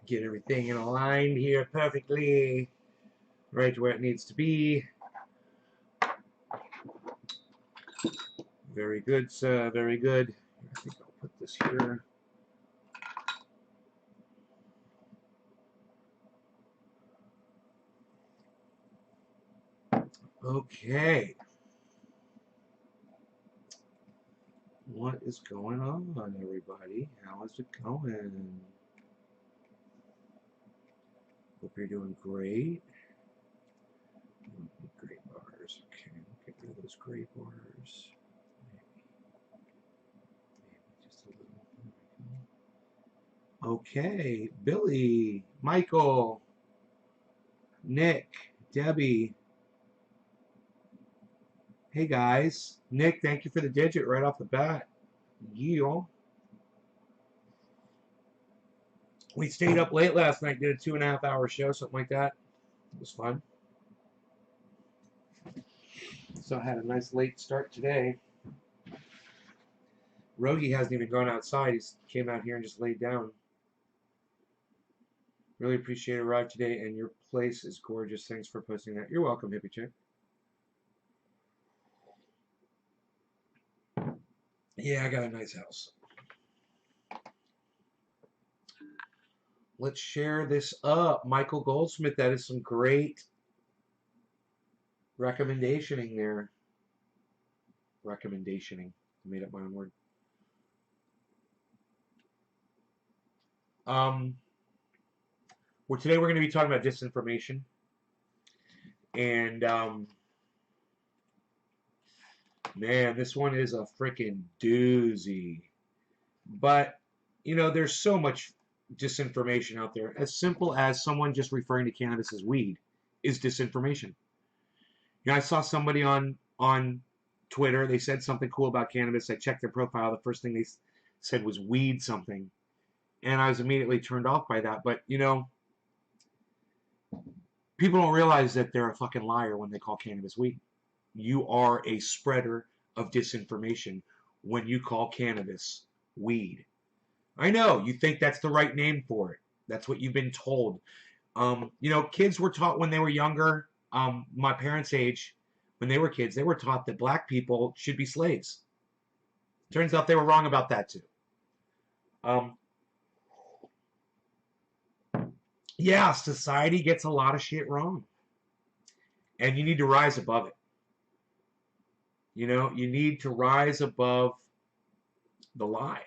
Get everything in a line here perfectly. Right where it needs to be. Very good, sir. Very good. I think I'll put this here. Okay. What is going on, everybody? How is it going? Hope you're doing great. Gray bars. Okay, we'll get rid of those gray bars. Maybe just a little. Okay, Billy, Michael, Nick, Debbie. Hey guys, Nick, thank you for the digit right off the bat. Yeah. We stayed up late last night, did a 2.5 hour show, something like that. It was fun. So I had a nice late start today. Rogi hasn't even gone outside. He came out here and just laid down. Really appreciate it. Arrived today, and your place is gorgeous. Thanks for posting that. You're welcome, hippie chick. Yeah, I got a nice house. Let's share this up. Michael Goldsmith, that is some great recommendationing there. Recommendationing. I made up my own word. Today we're going to be talking about disinformation. And, man, this one is a freaking doozy. But, you know, there's so much disinformation out there. As simple as someone just referring to cannabis as weed is disinformation. You know, I saw somebody on Twitter. They said something cool about cannabis. I checked their profile. The first thing they said was weed something. And I was immediately turned off by that. But, you know, people don't realize that they're a fucking liar when they call cannabis weed. You are a spreader of disinformation when you call cannabis weed. I know, you think that's the right name for it. That's what you've been told. You know, kids were taught when they were younger, my parents' age, when they were kids, they were taught that black people should be slaves. Turns out they were wrong about that too. Yeah, society gets a lot of shit wrong. And you need to rise above it. You know, you need to rise above the lie.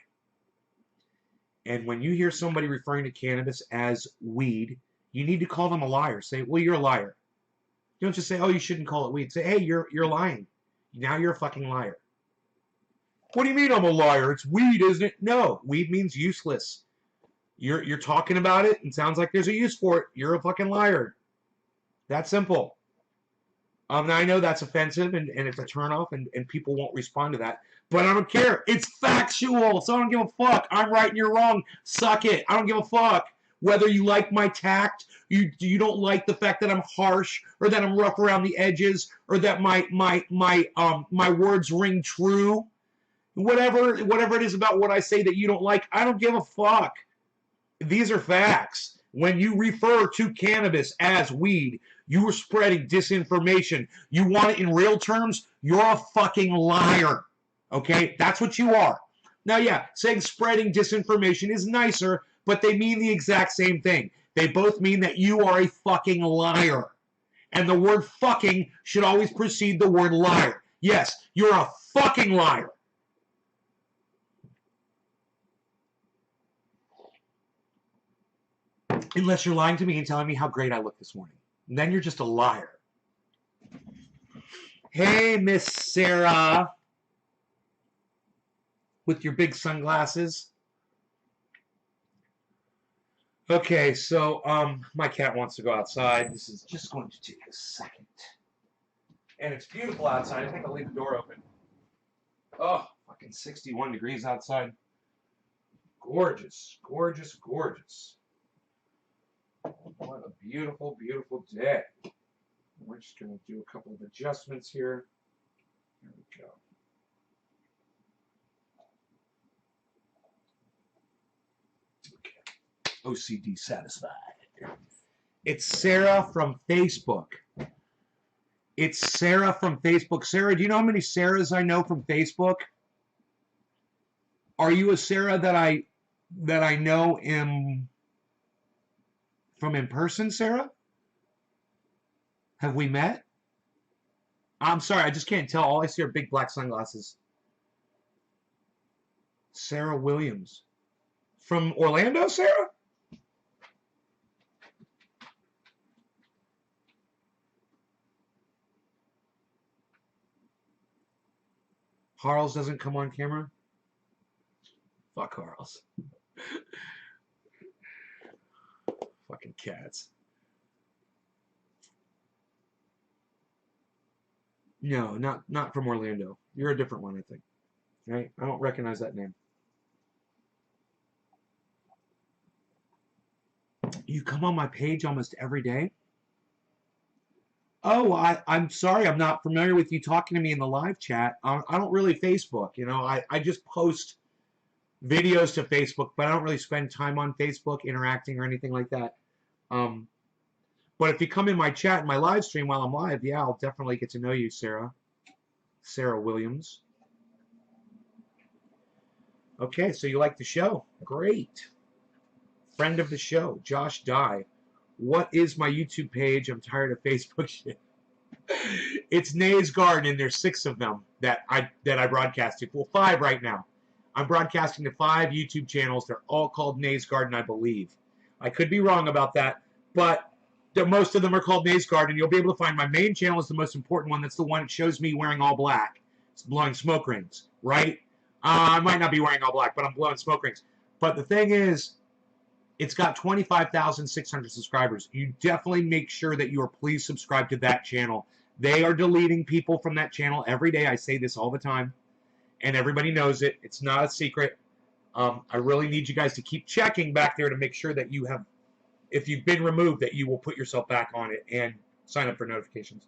And when you hear somebody referring to cannabis as weed, you need to call them a liar. Say, well, you're a liar. You don't just say, oh, you shouldn't call it weed. Say, hey, you're lying. Now you're a fucking liar. What do you mean I'm a liar? It's weed, isn't it? No, weed means useless. You're talking about it and sounds like there's a use for it. You're a fucking liar. That simple. Now I know that's offensive and it's a turnoff and people won't respond to that. But I don't care. It's factual, so I don't give a fuck. I'm right and you're wrong. Suck it. I don't give a fuck. Whether you like my tact, you don't like the fact that I'm harsh or that I'm rough around the edges or that my words ring true. Whatever it is about what I say that you don't like, I don't give a fuck. These are facts. When you refer to cannabis as weed, you are spreading disinformation. You want it in real terms? You're a fucking liar. Okay? That's what you are. Now, yeah, saying spreading disinformation is nicer, but they mean the exact same thing. They both mean that you are a fucking liar. And the word fucking should always precede the word liar. Yes, you're a fucking liar. Unless you're lying to me and telling me how great I look this morning. And then you're just a liar. Hey, Miss Sarah. With your big sunglasses. Okay, so my cat wants to go outside. This is just going to take a second. And it's beautiful outside. I think I'll leave the door open. Oh, fucking 61 degrees outside. Gorgeous, gorgeous, gorgeous. What a beautiful, beautiful day. We're just going to do a couple of adjustments here. There we go. OCD satisfied. It's Sarah from Facebook. It's Sarah from Facebook. Sarah, do you know how many Sarahs I know from Facebook? Are you a Sarah that I know from in person, Sarah? Have we met? I'm sorry, I just can't tell. All I see are big black sunglasses. Sarah Williams. From Orlando, Sarah? Harles doesn't come on camera? Fuck Harles. Fucking cats. No, not from Orlando. You're a different one, I think. Right? I don't recognize that name. You come on my page almost every day? Oh, I'm sorry. I'm not familiar with you talking to me in the live chat. I don't really Facebook. You know, I just post videos to Facebook, but I don't really spend time on Facebook interacting or anything like that. But if you come in my chat and my live stream while I'm live, yeah, I'll definitely get to know you, Sarah. Sarah Williams. Okay, so you like the show. Great. Friend of the show, Josh Dye. What is my YouTube page? I'm tired of Facebook shit. It's Nay's Garden, and there's 6 of them that I broadcast to. Well, 5 right now. I'm broadcasting to 5 YouTube channels. They're all called Nay's Garden, I believe. I could be wrong about that, but most of them are called Nay's Garden. You'll be able to find my main channel is the most important one. That's the one that shows me wearing all black. It's blowing smoke rings, right? I might not be wearing all black, but I'm blowing smoke rings. But the thing is, it's got 25,600 subscribers. You definitely make sure that you are please subscribe to that channel. They are deleting people from that channel every day. I say this all the time, and everybody knows it. It's not a secret. I really need you guys to keep checking back there to make sure that you have, if you've been removed, that you will put yourself back on it and sign up for notifications.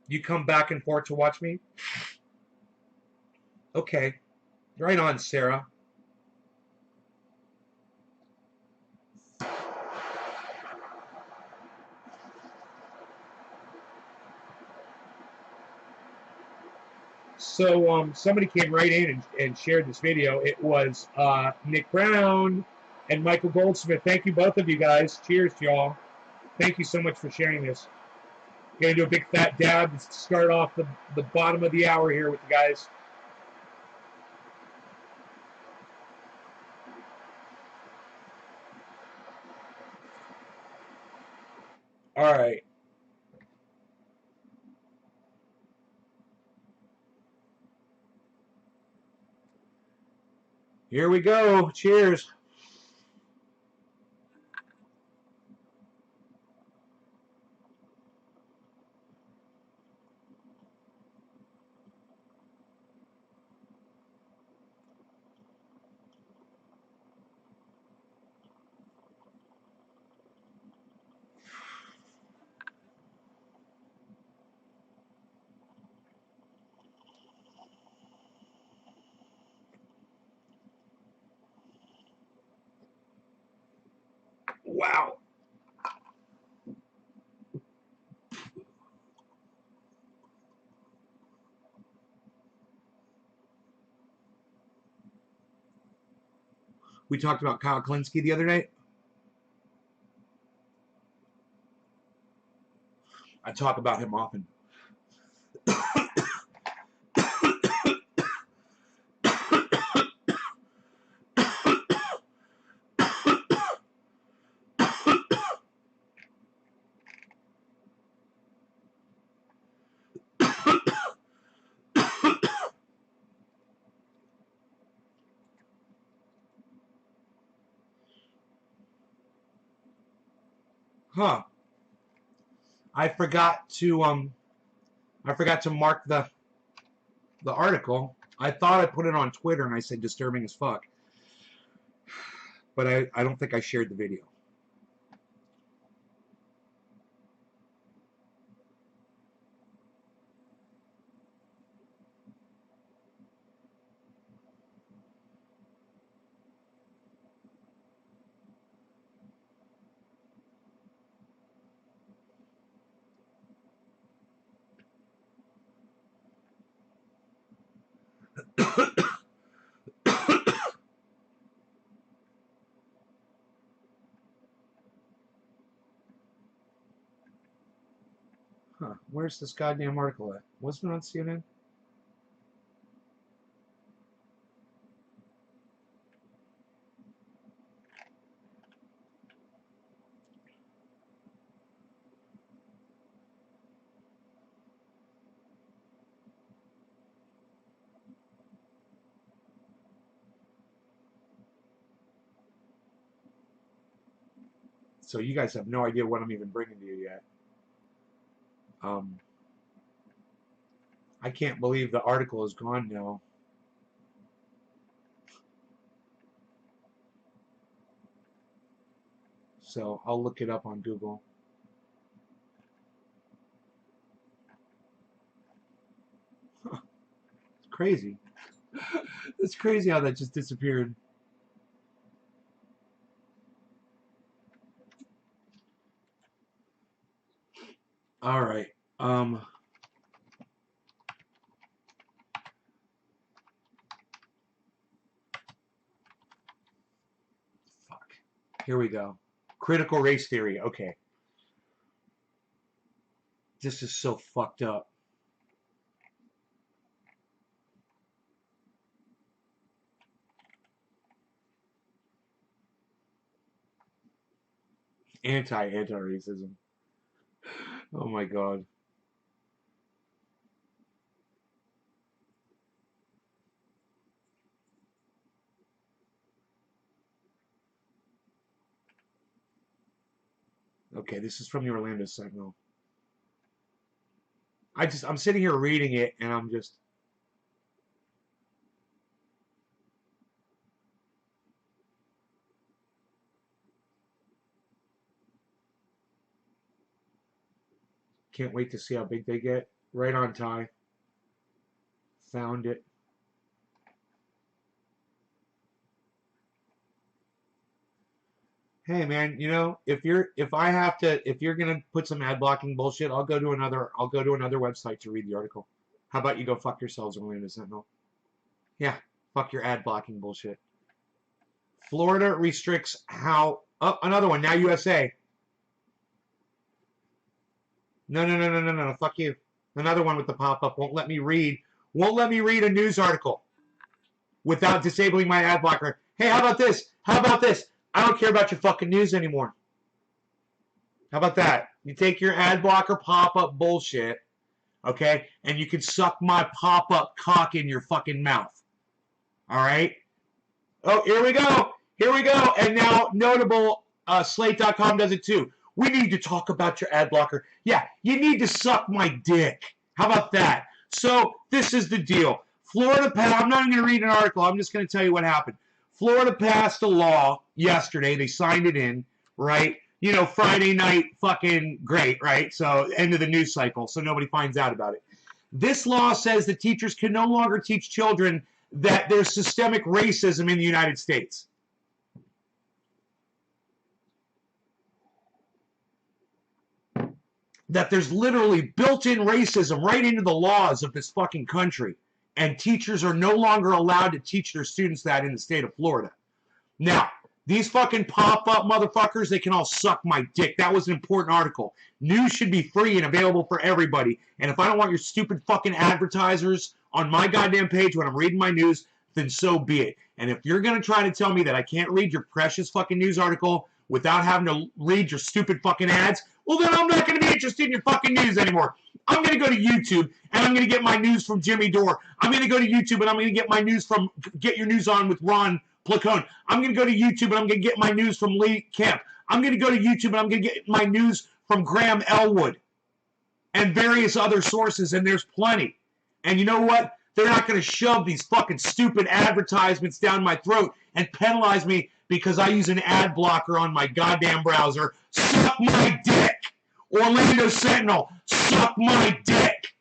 You come back and forth to watch me? Okay. Right on, Sarah. So somebody came right in and shared this video. It was Nick Brown and Michael Goldsmith. Thank you, both of you guys. Cheers to y'all. Thank you so much for sharing this. Gonna do a big fat dab to start off the bottom of the hour here with you guys. All right. Here we go. Cheers. Wow. We talked about Kyle Klinsky the other night. I talk about him often. Huh. I forgot to mark the article. I thought I put it on Twitter and I said disturbing as fuck. But I don't think I shared the video. Huh, where's this goddamn article at? Wasn't it on CNN? So you guys have no idea what I'm even bringing to you yet. I can't believe the article is gone now. So I'll look it up on Google. Huh. It's crazy. It's crazy how that just disappeared. All right. Fuck. Here we go. Critical race theory. Okay. This is so fucked up. Anti-racism. Oh my god. Okay, this is from the Orlando Sentinel. I'm sitting here reading it and I'm just can't wait to see how big they get. Right on time. Found it. Hey man, you know, if you're gonna put some ad blocking bullshit, I'll go to another website to read the article. How about you go fuck yourselves, Orlando Sentinel? Yeah, fuck your ad blocking bullshit. Florida restricts how another one, now USA. No, fuck you. Another one with the pop-up won't let me read a news article without disabling my ad blocker. Hey, how about this? How about this? I don't care about your fucking news anymore. How about that? You take your ad blocker pop-up bullshit, okay, and you can suck my pop-up cock in your fucking mouth. All right? Oh, here we go. Here we go. And now notable Slate.com does it too. We need to talk about your ad blocker. Yeah, you need to suck my dick. How about that? So this is the deal. Florida passed, I'm not even going to read an article. I'm just going to tell you what happened. Florida passed a law yesterday. They signed it in, right? You know, Friday night, fucking great, right? So end of the news cycle, so nobody finds out about it. This law says that teachers can no longer teach children that there's systemic racism in the United States. That there's literally built-in racism right into the laws of this fucking country. And teachers are no longer allowed to teach their students that in the state of Florida. Now, these fucking pop-up motherfuckers, they can all suck my dick. That was an important article. News should be free and available for everybody. And if I don't want your stupid fucking advertisers on my goddamn page when I'm reading my news, then so be it. And if you're going to try to tell me that I can't read your precious fucking news article without having to read your stupid fucking ads, well, then I'm not going to be interested in your fucking news anymore. I'm going to go to YouTube and I'm going to get my news from Jimmy Dore. I'm going to go to YouTube and I'm going to get my news from Get Your News On with Ron Placone. I'm going to go to YouTube and I'm going to get my news from Lee Kemp. I'm going to go to YouTube and I'm going to get my news from Graham Elwood and various other sources, and there's plenty. And you know what? They're not going to shove these fucking stupid advertisements down my throat and penalize me because I use an ad blocker on my goddamn browser. Suck my dick! Orlando Sentinel, suck my dick!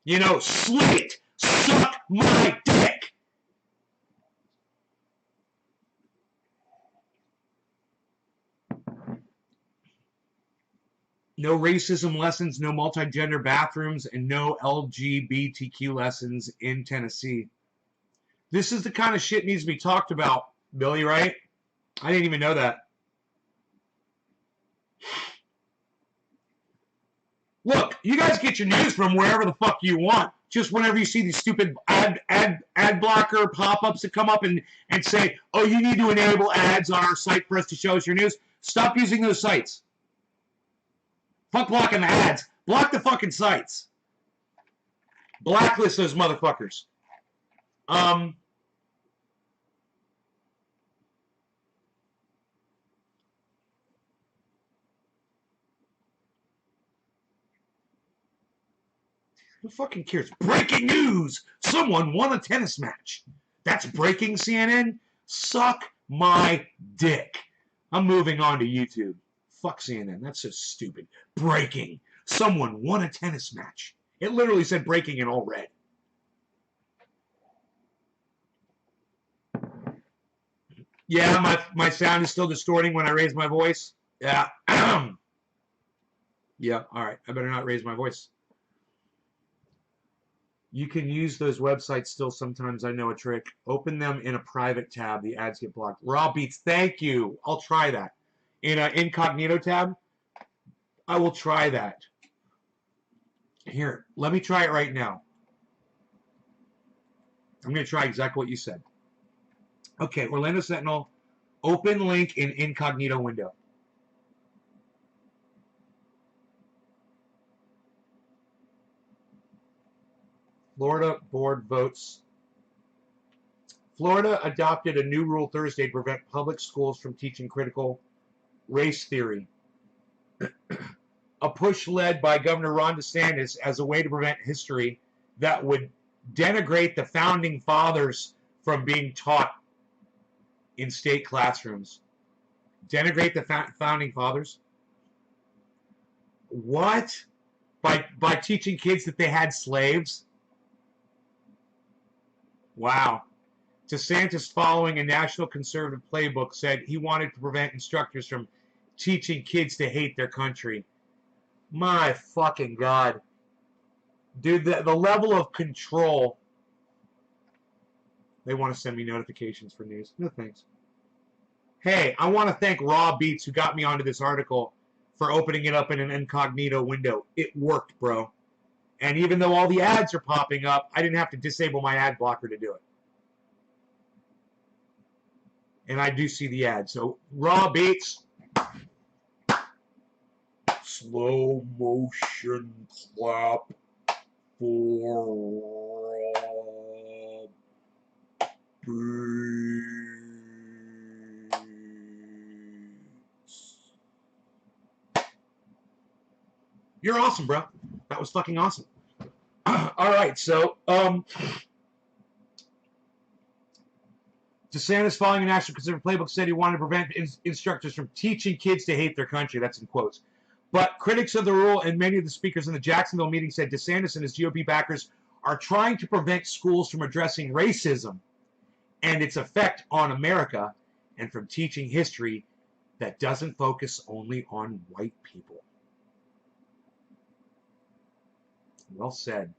You know, Slate, suck my dick! No racism lessons, no multi-gender bathrooms, and no LGBTQ lessons in Tennessee. This is the kind of shit needs to be talked about, Billy, right? I didn't even know that. Look, you guys get your news from wherever the fuck you want. Just whenever you see these stupid ad blocker pop-ups that come up and say, oh, you need to enable ads on our site for us to show us your news, stop using those sites. Fuck blocking the ads. Block the fucking sites. Blacklist those motherfuckers. Who fucking cares? Breaking news! Someone won a tennis match. That's breaking, CNN? Suck my dick. I'm moving on to YouTube. Fuck CNN. That's so stupid. Breaking. Someone won a tennis match. It literally said breaking in all red. Yeah, my sound is still distorting when I raise my voice. Yeah. Yeah, all right. I better not raise my voice. You can use those websites still sometimes. I know a trick. Open them in a private tab. The ads get blocked. Raw Beats, thank you. I'll try that. In an incognito tab, I will try that. Here, let me try it right now. I'm going to try exactly what you said. Okay, Orlando Sentinel, open link in incognito window. Florida board votes. Florida adopted a new rule Thursday to prevent public schools from teaching critical race theory. A push led by Governor Ron DeSantis as a way to prevent history that would denigrate the founding fathers from being taught in state classrooms. Denigrate the founding fathers? What? By teaching kids that they had slaves? Wow. DeSantis, following a national conservative playbook, said he wanted to prevent instructors from teaching kids to hate their country. My fucking God. Dude, the level of control. They want to send me notifications for news. No thanks. Hey, I want to thank Raw Beats who got me onto this article for opening it up in an incognito window. It worked, bro. And even though all the ads are popping up, I didn't have to disable my ad blocker to do it. And I do see the ad. So, Raw Beats. Slow motion clap for Raw Beats. You're awesome, bro. That was fucking awesome. All right, so DeSantis, following a national conservative playbook, said he wanted to prevent instructors from teaching kids to hate their country. That's in quotes. But critics of the rule and many of the speakers in the Jacksonville meeting said DeSantis and his GOP backers are trying to prevent schools from addressing racism and its effect on America and from teaching history that doesn't focus only on white people. Well said.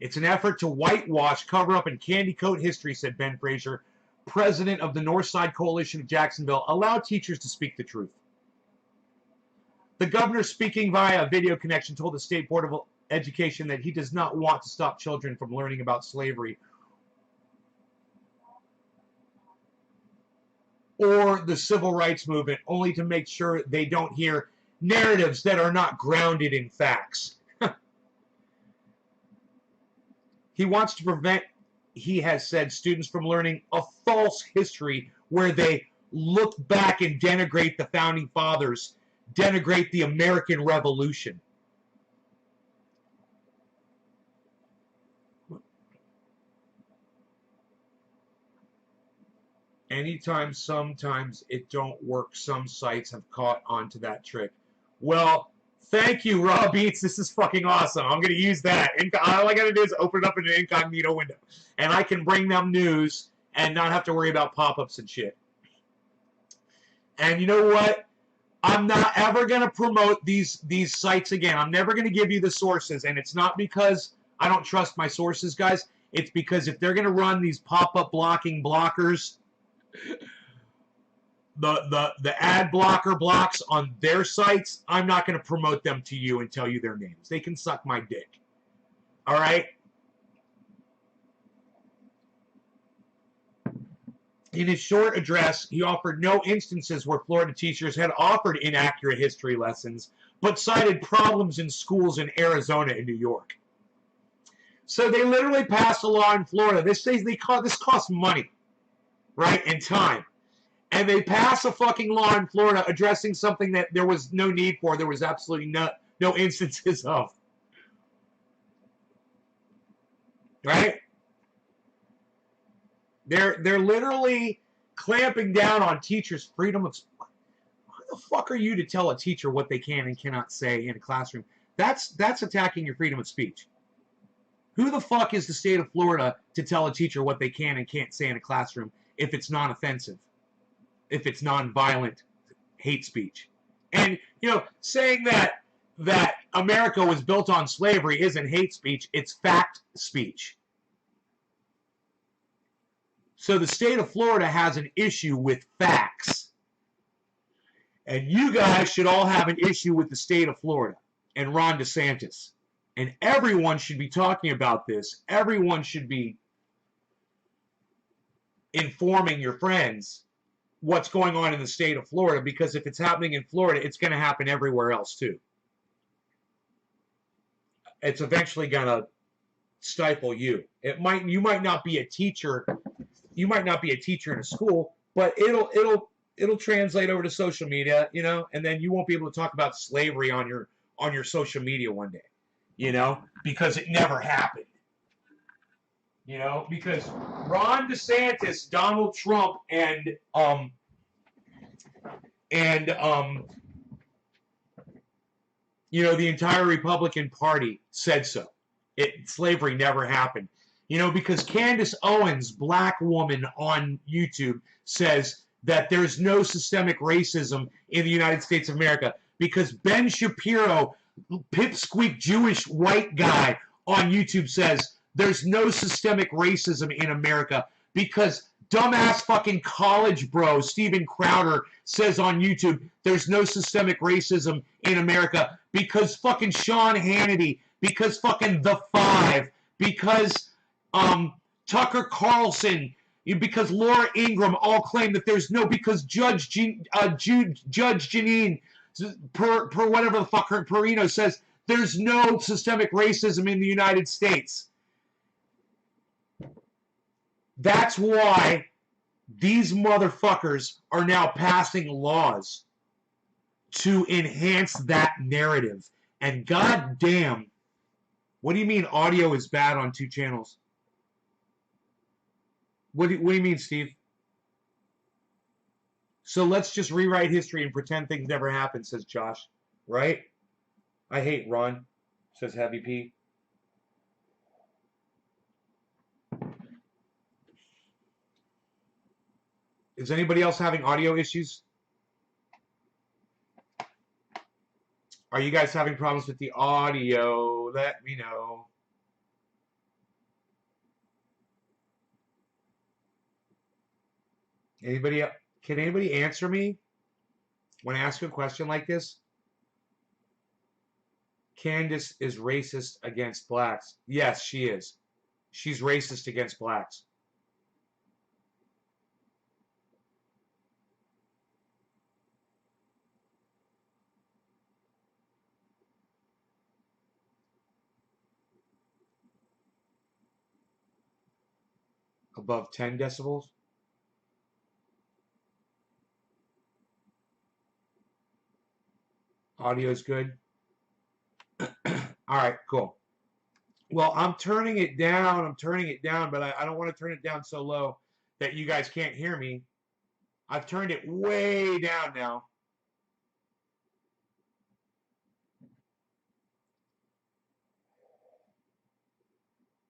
It's an effort to whitewash, cover up, and candy coat history, said Ben Frazier, president of the Northside Coalition of Jacksonville. Allow teachers to speak the truth. The governor, speaking via a video connection, told the State Board of Education that he does not want to stop children from learning about slavery or the civil rights movement, only to make sure they don't hear narratives that are not grounded in facts. He wants to prevent, he has said, students from learning a false history where they look back and denigrate the founding fathers, denigrate the American Revolution. Anytime, sometimes it don't work. Some sites have caught on to that trick. Well, thank you, Raw Beats. This is fucking awesome. I'm going to use that. All I got to do is open it up in an incognito window. And I can bring them news and not have to worry about pop-ups and shit. And you know what? I'm not ever going to promote these sites again. I'm never going to give you the sources, and it's not because I don't trust my sources, guys. It's because if they're going to run these pop-up blocking blockers, the ad blocker blocks on their sites, I'm not going to promote them to you and tell you their names. They can suck my dick. All right? In his short address, he offered no instances where Florida teachers had offered inaccurate history lessons, but cited problems in schools in Arizona and New York. So they literally passed a law in Florida. This costs money, right, and time. And they pass a fucking law in Florida addressing something that there was no need for. There was absolutely no instances of. Right? They're literally clamping down on teachers' freedom of. Who the fuck are you to tell a teacher what they can and cannot say in a classroom? That's attacking your freedom of speech. Who the fuck is the state of Florida to tell a teacher what they can and can't say in a classroom if it's non-offensive, if it's non-violent hate speech? And saying that America was built on slavery isn't hate speech; it's fact speech. So the state of Florida has an issue with facts. And you guys should all have an issue with the state of Florida and Ron DeSantis. And everyone should be talking about this. Everyone should be informing your friends what's going on in the state of Florida, because if it's happening in Florida, it's going to happen everywhere else too. It's eventually going to stifle you. You might not be a teacher. You might not be a teacher in a school, but it'll translate over to social media, and then you won't be able to talk about slavery on your social media one day, because it never happened. Because Ron DeSantis, Donald Trump, and the entire Republican Party said so. Slavery never happened. Because Candace Owens, black woman on YouTube, says that there's no systemic racism in the United States of America, because Ben Shapiro, pipsqueak Jewish white guy on YouTube, says there's no systemic racism in America, because dumbass fucking college bro Steven Crowder says on YouTube there's no systemic racism in America, because fucking Sean Hannity, because fucking The Five, because Tucker Carlson, because Laura Ingraham all claim that there's no, because Judge Janine, per whatever the fuck her Perino says, there's no systemic racism in the United States. That's why these motherfuckers are now passing laws to enhance that narrative. And goddamn, what do you mean audio is bad on 2 channels? What do you mean, Steve? So let's just rewrite history and pretend things never happened, says Josh. Right? I hate Ron, says Heavy P. Is anybody else having audio issues? Are you guys having problems with the audio? Let me know. Can anybody answer me when I ask a question like this? Candace is racist against blacks. Yes, she is. She's racist against blacks. Above 10 decibels? Audio's good? All right, cool. Well, I'm turning it down, but I don't want to turn it down so low that you guys can't hear me. I've turned it way down now.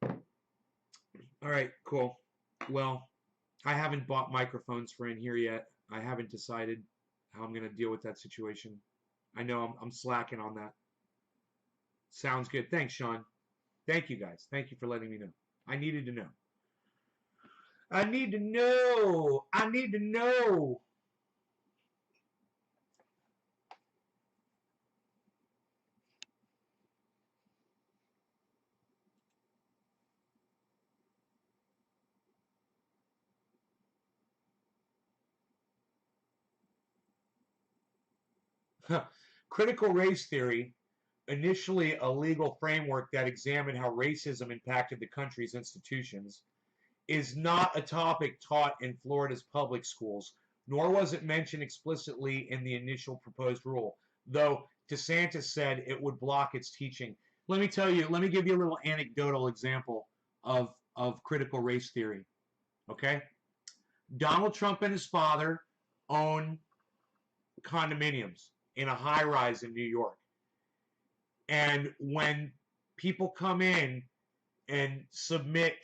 All right, cool. Well, I haven't bought microphones for in here yet. I haven't decided how I'm going to deal with that situation. I know I'm slacking on that. Sounds good. Thanks, Sean. Thank you, guys. Thank you for letting me know. I needed to know. I need to know. I need to know. Critical race theory, initially a legal framework that examined how racism impacted the country's institutions, is not a topic taught in Florida's public schools, nor was it mentioned explicitly in the initial proposed rule, though DeSantis said it would block its teaching. Let me tell you, let me give you a little anecdotal example of critical race theory. Okay? Donald Trump and his father own condominiums in a high rise in New York. And when people come in and submit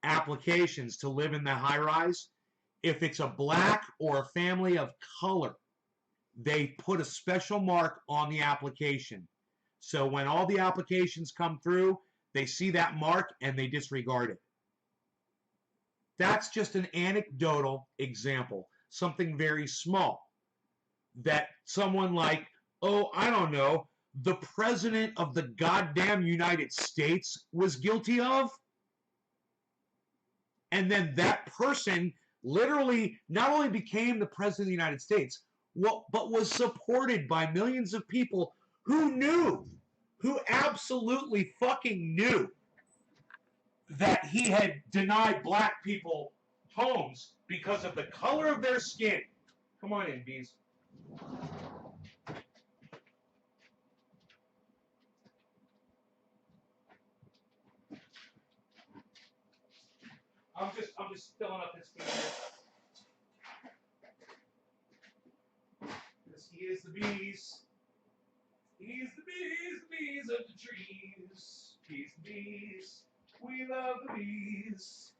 applications to live in the high rise, if it's a black or a family of color, they put a special mark on the application. So when all the applications come through, they see that mark and they disregard it. That's just an anecdotal example, something very small that someone like, oh, I don't know, the president of the goddamn United States was guilty of. And then that person literally not only became the president of the United States, but was supported by millions of people who knew, who absolutely fucking knew that he had denied black people homes because of the color of their skin. Come on in, bees. I'm just filling up this thing here. Because he is the bees. He's the bees of the trees. He's the bees. We love the bees.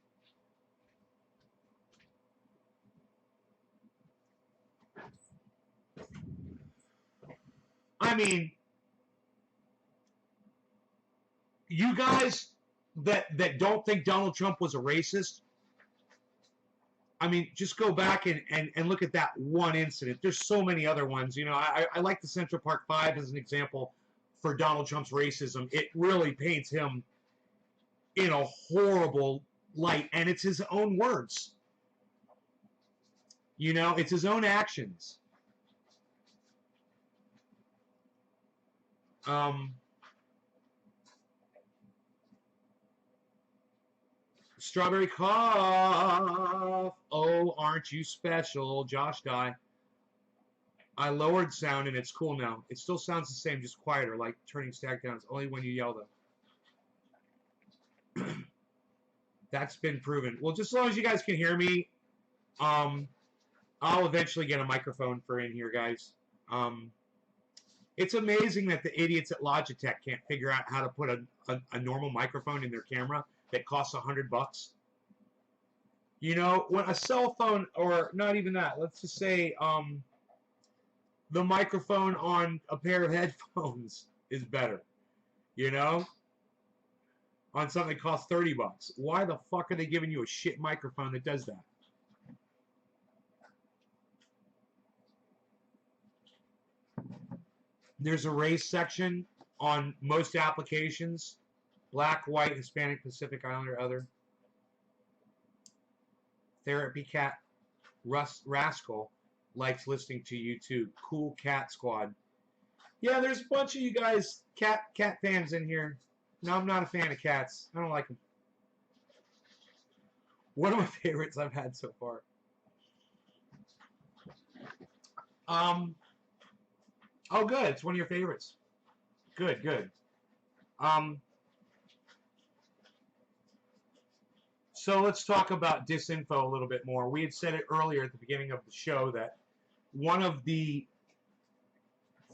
I mean, you guys that don't think Donald Trump was a racist, I mean, just go back and look at that one incident. There's so many other ones. You know, I like the Central Park Five as an example for Donald Trump's racism. It really paints him in a horrible light, and it's his own words. You know, it's his own actions. Strawberry cough. Oh, aren't you special, Josh Dye? I lowered sound and it's cool now. It still sounds the same, just quieter, like turning stack down. It's only when you yell, though. That's been proven. Well, just as long as you guys can hear me, I'll eventually get a microphone for in here, guys. It's amazing that the idiots at Logitech can't figure out how to put a normal microphone in their camera that costs $100. You know, when a cell phone, or not even that, let's just say the microphone on a pair of headphones is better. You know? On something that costs $30. Why the fuck are they giving you a shit microphone that does that? There's a race section on most applications. Black, white, Hispanic, Pacific Islander, other. Therapy Cat Rascal likes listening to you too. Cool Cat Squad. Yeah, there's a bunch of you guys, cat fans in here. No, I'm not a fan of cats. I don't like them. One of my favorites I've had so far. Oh, good. It's one of your favorites. Good. So let's talk about disinfo a little bit more. We had said it earlier at the beginning of the show that one of the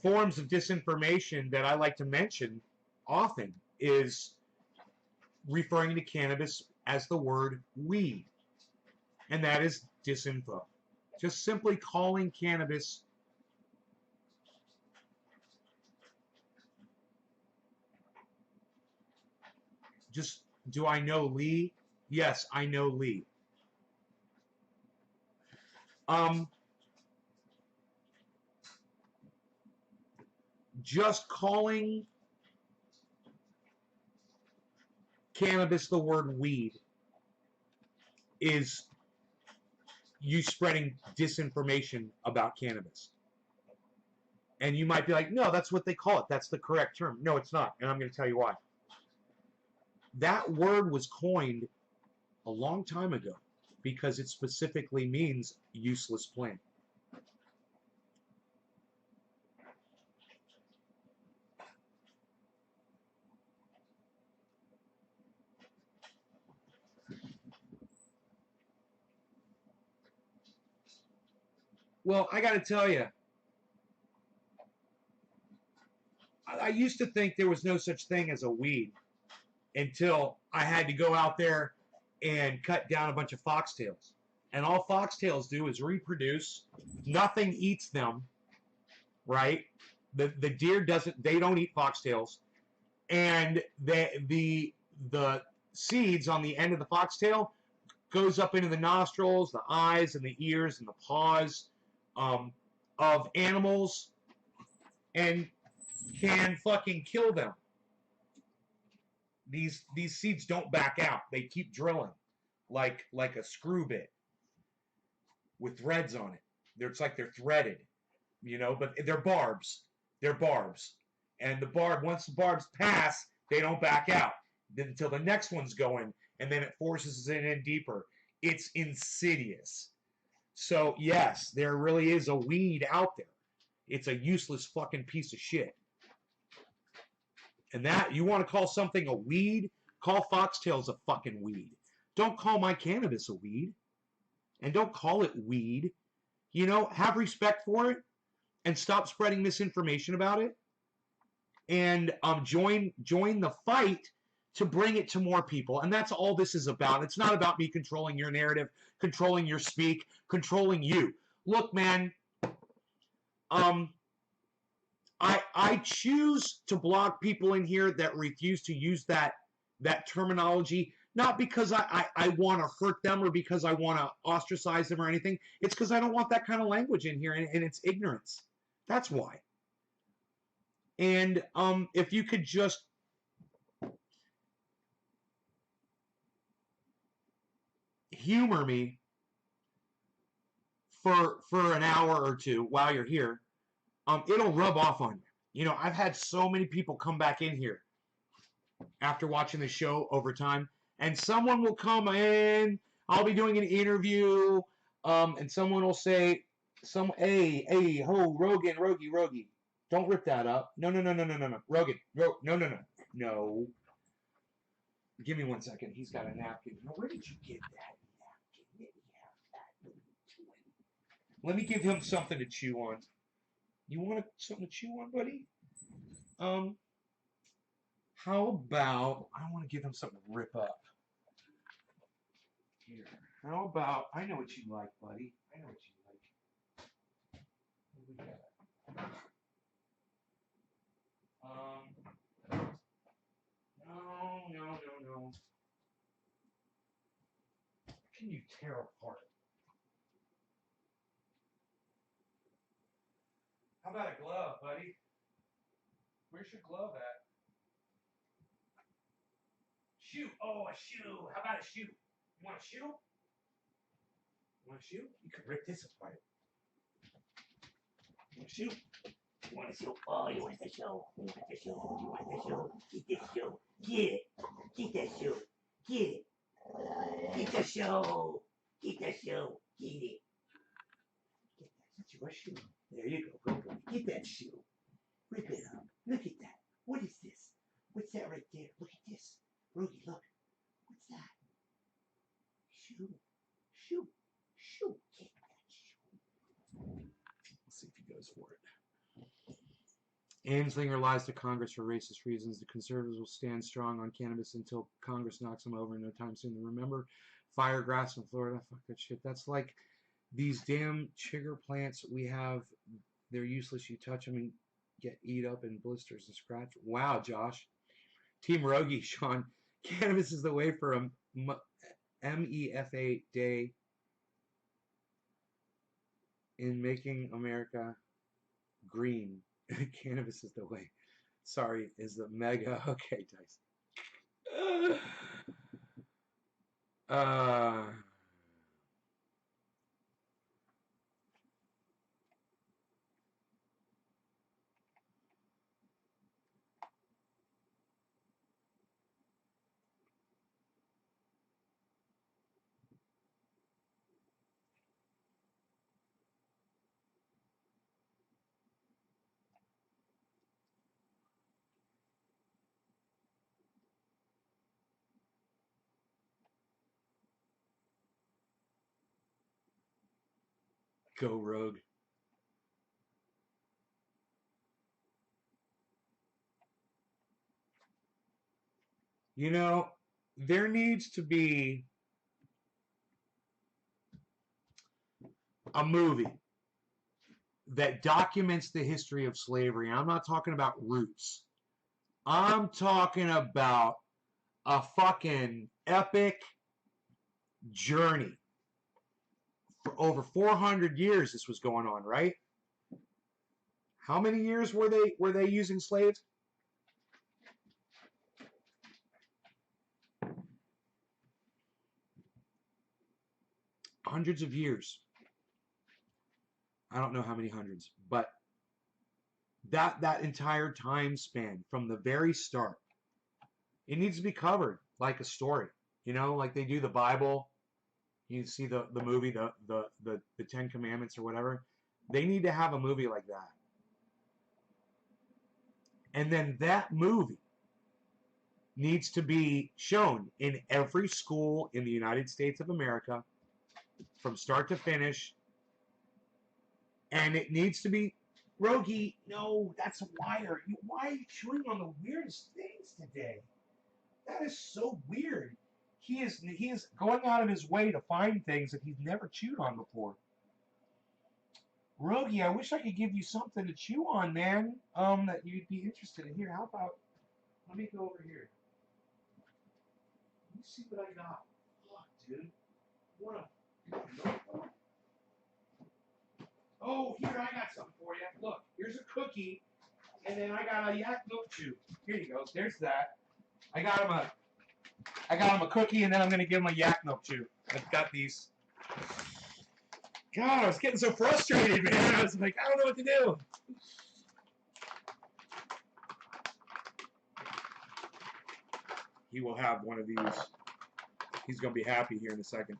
forms of disinformation that I like to mention often is referring to cannabis as the word weed, and that is disinfo. Just simply calling cannabis do I know Lee? Yes, I know Lee. Just calling cannabis the word weed is you spreading disinformation about cannabis. And you might be like, no, that's what they call it. That's the correct term. No, it's not. And I'm going to tell you why. That word was coined a long time ago because it specifically means useless plant. Well, I got to tell you, I used to think there was no such thing as a weed until I had to go out there and cut down a bunch of foxtails. And all foxtails do is reproduce. Nothing eats them, right? The deer doesn't. They don't eat foxtails, and the seeds on the end of the foxtail goes up into the nostrils, the eyes, and the ears, and the paws of animals, and can fucking kill them. These seeds don't back out. They keep drilling like a screw bit with threads on it. It's like they're threaded, but they're barbs. They're barbs. And once the barbs pass, they don't back out until the next one's going, and then it forces it in deeper. It's insidious. So, yes, there really is a weed out there. It's a useless fucking piece of shit. And that, you want to call something a weed? Call foxtails a fucking weed. Don't call my cannabis a weed. And don't call it weed. Have respect for it and stop spreading misinformation about it. And join the fight to bring it to more people. And that's all this is about. It's not about me controlling your narrative, controlling your speak, controlling you. Look, man, I choose to block people in here that refuse to use that terminology, not because I want to hurt them or because I want to ostracize them or anything. It's because I don't want that kind of language in here, and it's ignorance. That's why. And if you could just humor me for an hour or two while you're here, it'll rub off on you. I've had so many people come back in here after watching the show over time, and someone will come in, I'll be doing an interview, and someone will say, hey, ho, Rogie, don't rip that up. No, Rogan, no. Give me 1 second. He's got a napkin. Now, where did you get that napkin? Let me have that. Let me give him something to chew on. You want something to chew on, buddy? How about, I want to give him something to rip up. Here. How about, I know what you like, buddy. I know what you like. What do we got? No. What can you tear apart? How about a glove, buddy? Where's your glove at? Shoe. Oh, a shoe. How about a shoe? You want a shoe? You want a shoe? You can rip this apart. You want a shoe? You want a shoe? Oh, you want the shoe? You want the shoe? You want the shoe? Get this shoe. Get it. Get that shoe. Get it. Get the shoe. Get the shoe. Get it. Get that. That's your shoe. There you go. Go, boy. Get that shoe. Rip it up. Look at that. What is this? What's that right there? Look at this. Rudy, look. What's that? Shoe. Shoe. Shoe. Get that shoe. Let's see if he goes for it. Anslinger lies to Congress for racist reasons. The conservatives will stand strong on cannabis until Congress knocks them over in no time soon. Remember firegrass in Florida? Fuck that shit. That's like these damn chigger plants we have. They're useless. You touch them and get eat up in blisters and scratch. Wow, Josh. Team Rogie, Sean. Cannabis is the way for a MEFA day in making America green. Cannabis is the way. Sorry, is the mega. Okay, Dice. Uh, go rogue. You know, there needs to be a movie that documents the history of slavery. I'm not talking about Roots. I'm talking about a fucking epic journey. For over 400 years this was going on, right? How many years were they using slaves? Hundreds of years. I don't know how many hundreds, but that entire time span from the very start, it needs to be covered like a story. You know, like they do the Bible. You see the movie, the Ten Commandments or whatever. They need to have a movie like that. And then that movie needs to be shown in every school in the United States of America from start to finish. And it needs to be, Rogie, no, that's a wire. Why are you chewing on the weirdest things today? That is so weird. He is going out of his way to find things that he's never chewed on before. Rogie, I wish I could give you something to chew on, man. That you'd be interested in. Here, how about, let me go over here. Let me see what I got. Fuck, dude. What a... Oh, here, I got something for you. Look, here's a cookie, and then I got a yak milk chew. Here you go. There's that. I got him a cookie, and then I'm gonna give him a yak milk chew. I've got these. God, I was getting so frustrated, man. I was like, I don't know what to do. He will have one of these. He's gonna be happy here in a second.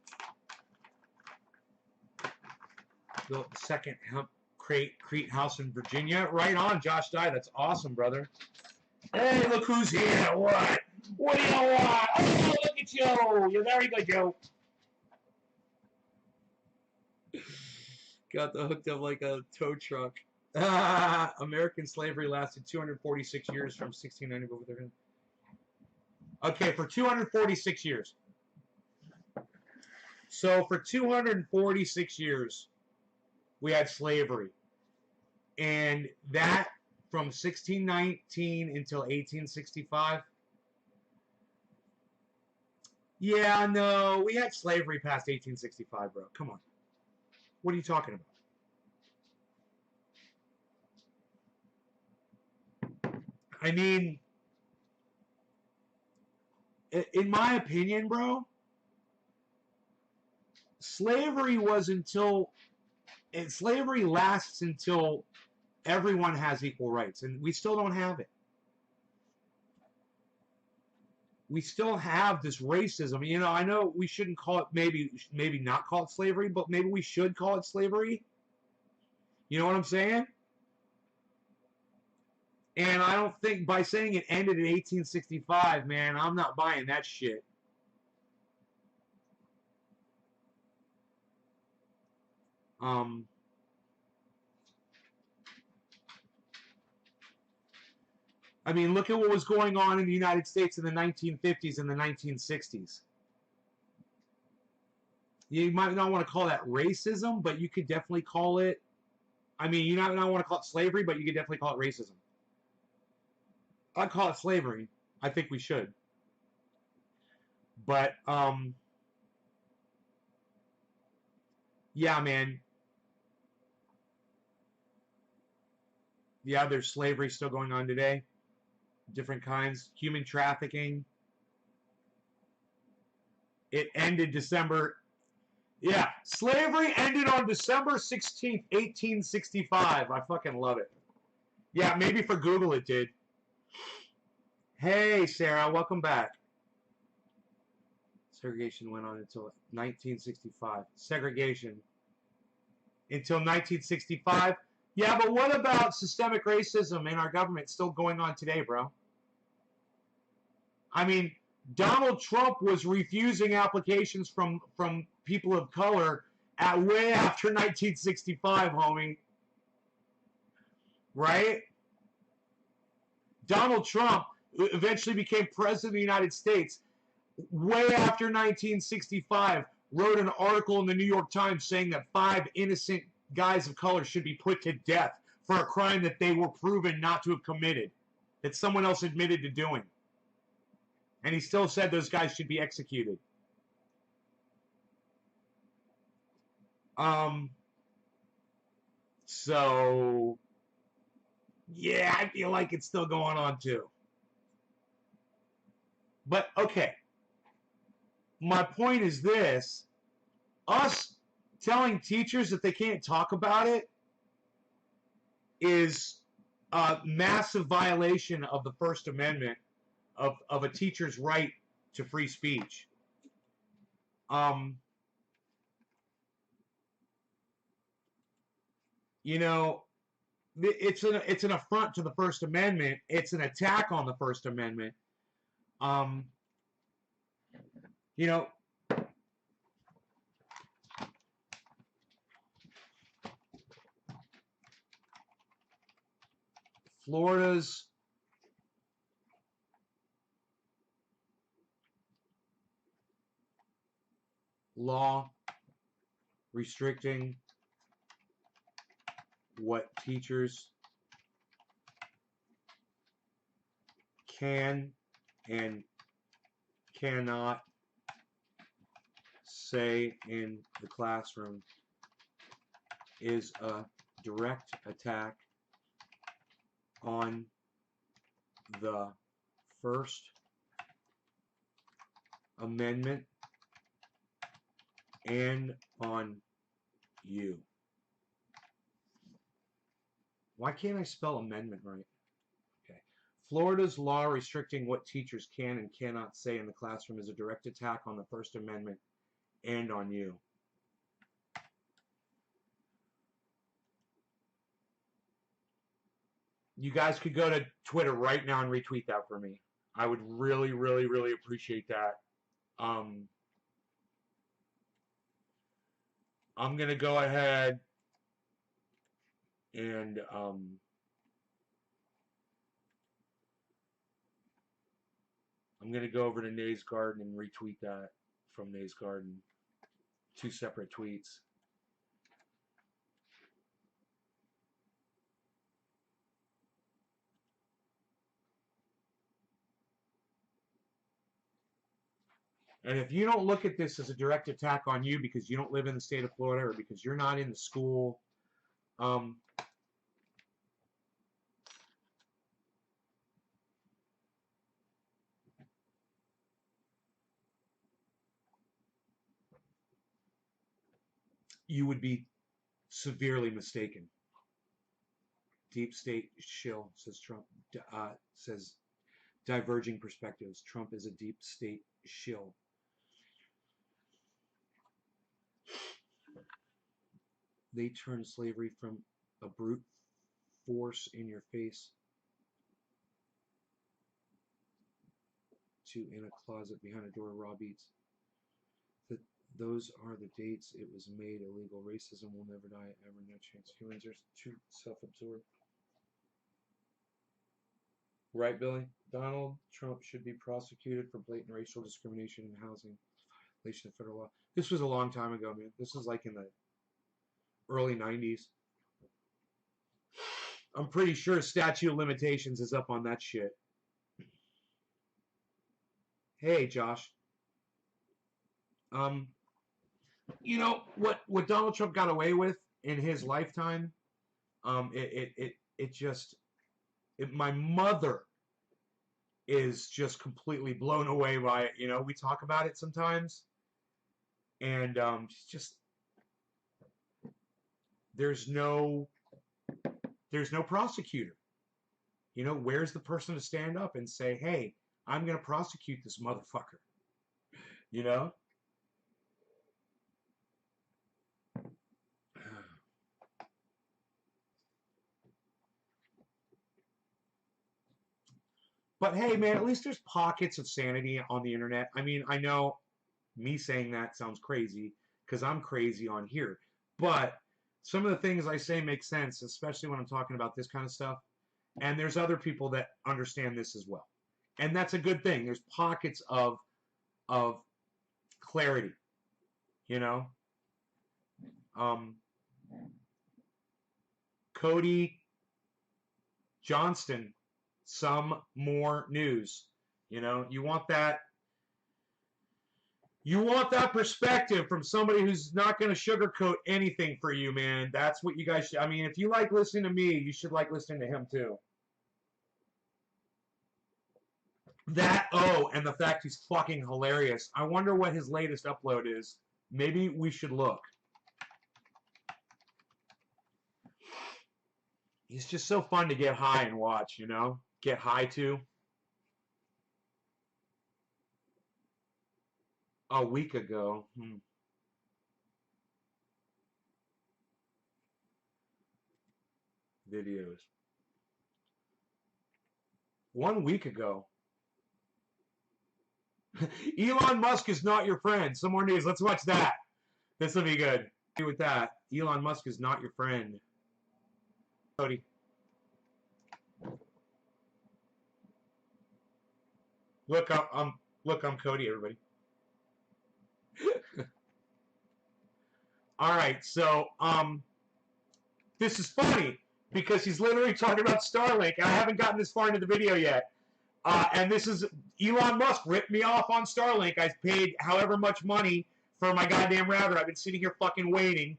Built the second hemp crate house in Virginia. Right on, Josh Dye. That's awesome, brother. Hey, look who's here. What? What do you want? Oh, look at you. You're very good, Joe. Got the hooked up like a tow truck. American slavery lasted 246 years from 1690. Okay, for 246 years. So for 246 years, we had slavery. And that from 1619 until 1865. Yeah, no, we had slavery past 1865, bro. Come on. What are you talking about? I mean, in my opinion, bro, slavery lasts until everyone has equal rights, and we still don't have it. We still have this racism. You know, I know we shouldn't call it, maybe not call it slavery, but maybe we should call it slavery. You know what I'm saying? And I don't think by saying it ended in 1865, man, I'm not buying that shit. I mean, look at what was going on in the United States in the 1950s and the 1960s. You might not want to call that racism, but you could definitely call it, I mean, you might not want to call it slavery, but you could definitely call it racism. I'd call it slavery. I think we should. But yeah, man. Yeah, there's slavery still going on today. Different kinds. Human trafficking. It ended December. Yeah, slavery ended on December 16th, 1865. I fucking love it. Yeah, maybe for Google it did. Hey, Sarah, welcome back. Segregation went on until 1965. Segregation until 1965. Yeah, but what about systemic racism in our government still going on today, bro? I mean, Donald Trump was refusing applications from people of color at way after 1965, homie. Right? Donald Trump eventually became president of the United States way after 1965, wrote an article in the New York Times saying that 5 innocent guys of color should be put to death for a crime that they were proven not to have committed, that someone else admitted to doing. And he still said those guys should be executed. Um, so, yeah, I feel like it's still going on too. But, okay, my point is this. Us telling teachers that they can't talk about it is a massive violation of the First Amendment of a teacher's right to free speech. Um, you know, it's an affront to the First Amendment. It's an attack on the First Amendment. Um, you know, Florida's law restricting what teachers can and cannot say in the classroom is a direct attack on the First Amendment and on you. Why can't I spell amendment right? Okay. Florida's law restricting what teachers can and cannot say in the classroom is a direct attack on the First Amendment and on you. You guys could go to Twitter right now and retweet that for me. I would really, really, really appreciate that. I'm going to go ahead and I'm going to go over to Nay's Garden and retweet that from Nay's Garden. 2 separate tweets. And if you don't look at this as a direct attack on you because you don't live in the state of Florida or because you're not in the school, you would be severely mistaken. Deep state shill, says Trump, says diverging perspectives. Trump is a deep state shill. They turn slavery from a brute force in your face to in a closet behind a door raw beats. That those are the dates it was made illegal. Racism will never die ever. No chance. Humans are too self-absorbed. Right, Billy? Donald Trump should be prosecuted for blatant racial discrimination in housing violation of federal law. This was a long time ago, man. This was like in the early 90s. I'm pretty sure statute of limitations is up on that shit. Hey, Josh. Um, you know what Donald Trump got away with in his lifetime. It just my mother is just completely blown away by it. You know, we talk about it sometimes, and she's just there's no there's no prosecutor. You know, where's the person to stand up and say, "Hey, I'm going to prosecute this motherfucker"? You know. But hey, man, at least there's pockets of sanity on the internet. I mean, I know me saying that sounds crazy because I'm crazy on here, but some of the things I say make sense, especially when I'm talking about this kind of stuff. And there's other people that understand this as well, and that's a good thing. There's pockets of clarity, you know. Um, Cody Johnston, some more news. You know, you want that perspective from somebody who's not going to sugarcoat anything for you, man. That's what you guys should. I mean, if you like listening to me, you should like listening to him too. That, oh, and the fact he's fucking hilarious. I wonder what his latest upload is. Maybe we should look. He's just so fun to get high and watch, you know? Get high to. A week ago. Videos. 1 week ago. Elon Musk is not your friend. Some more news. Let's watch that. This will be good. With that, Elon Musk is not your friend. Cody. I'm Cody, everybody. All right, so this is funny because he's literally talking about Starlink, and I haven't gotten this far into the video yet. And this is Elon Musk ripped me off on Starlink. I paid however much money for my goddamn router. I've been sitting here fucking waiting,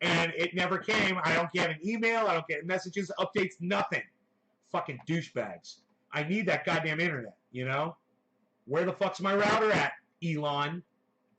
and it never came. I don't get an email. I don't get messages, updates, nothing. Fucking douchebags. I need that goddamn internet, you know? Where the fuck's my router at, Elon?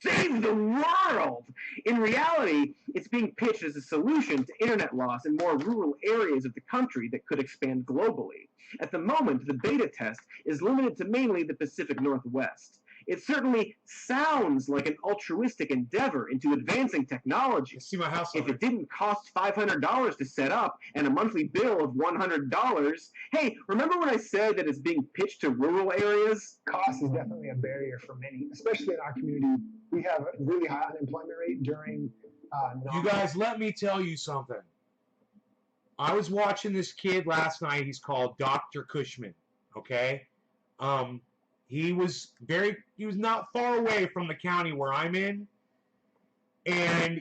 Save the world! In reality, it's being pitched as a solution to internet loss in more rural areas of the country that could expand globally. At the moment, the beta test is limited to mainly the Pacific Northwest. It certainly sounds like an altruistic endeavor into advancing technology. See my house. If it didn't cost $500 to set up and a monthly bill of $100, hey, remember when I said that it's being pitched to rural areas? Cost is definitely a barrier for many, especially in our community. We have a really high unemployment rate during. You guys, let me tell you something. I was watching this kid last night. He's called Dr. Cushman. Okay, he was not far away from the county where I'm in, and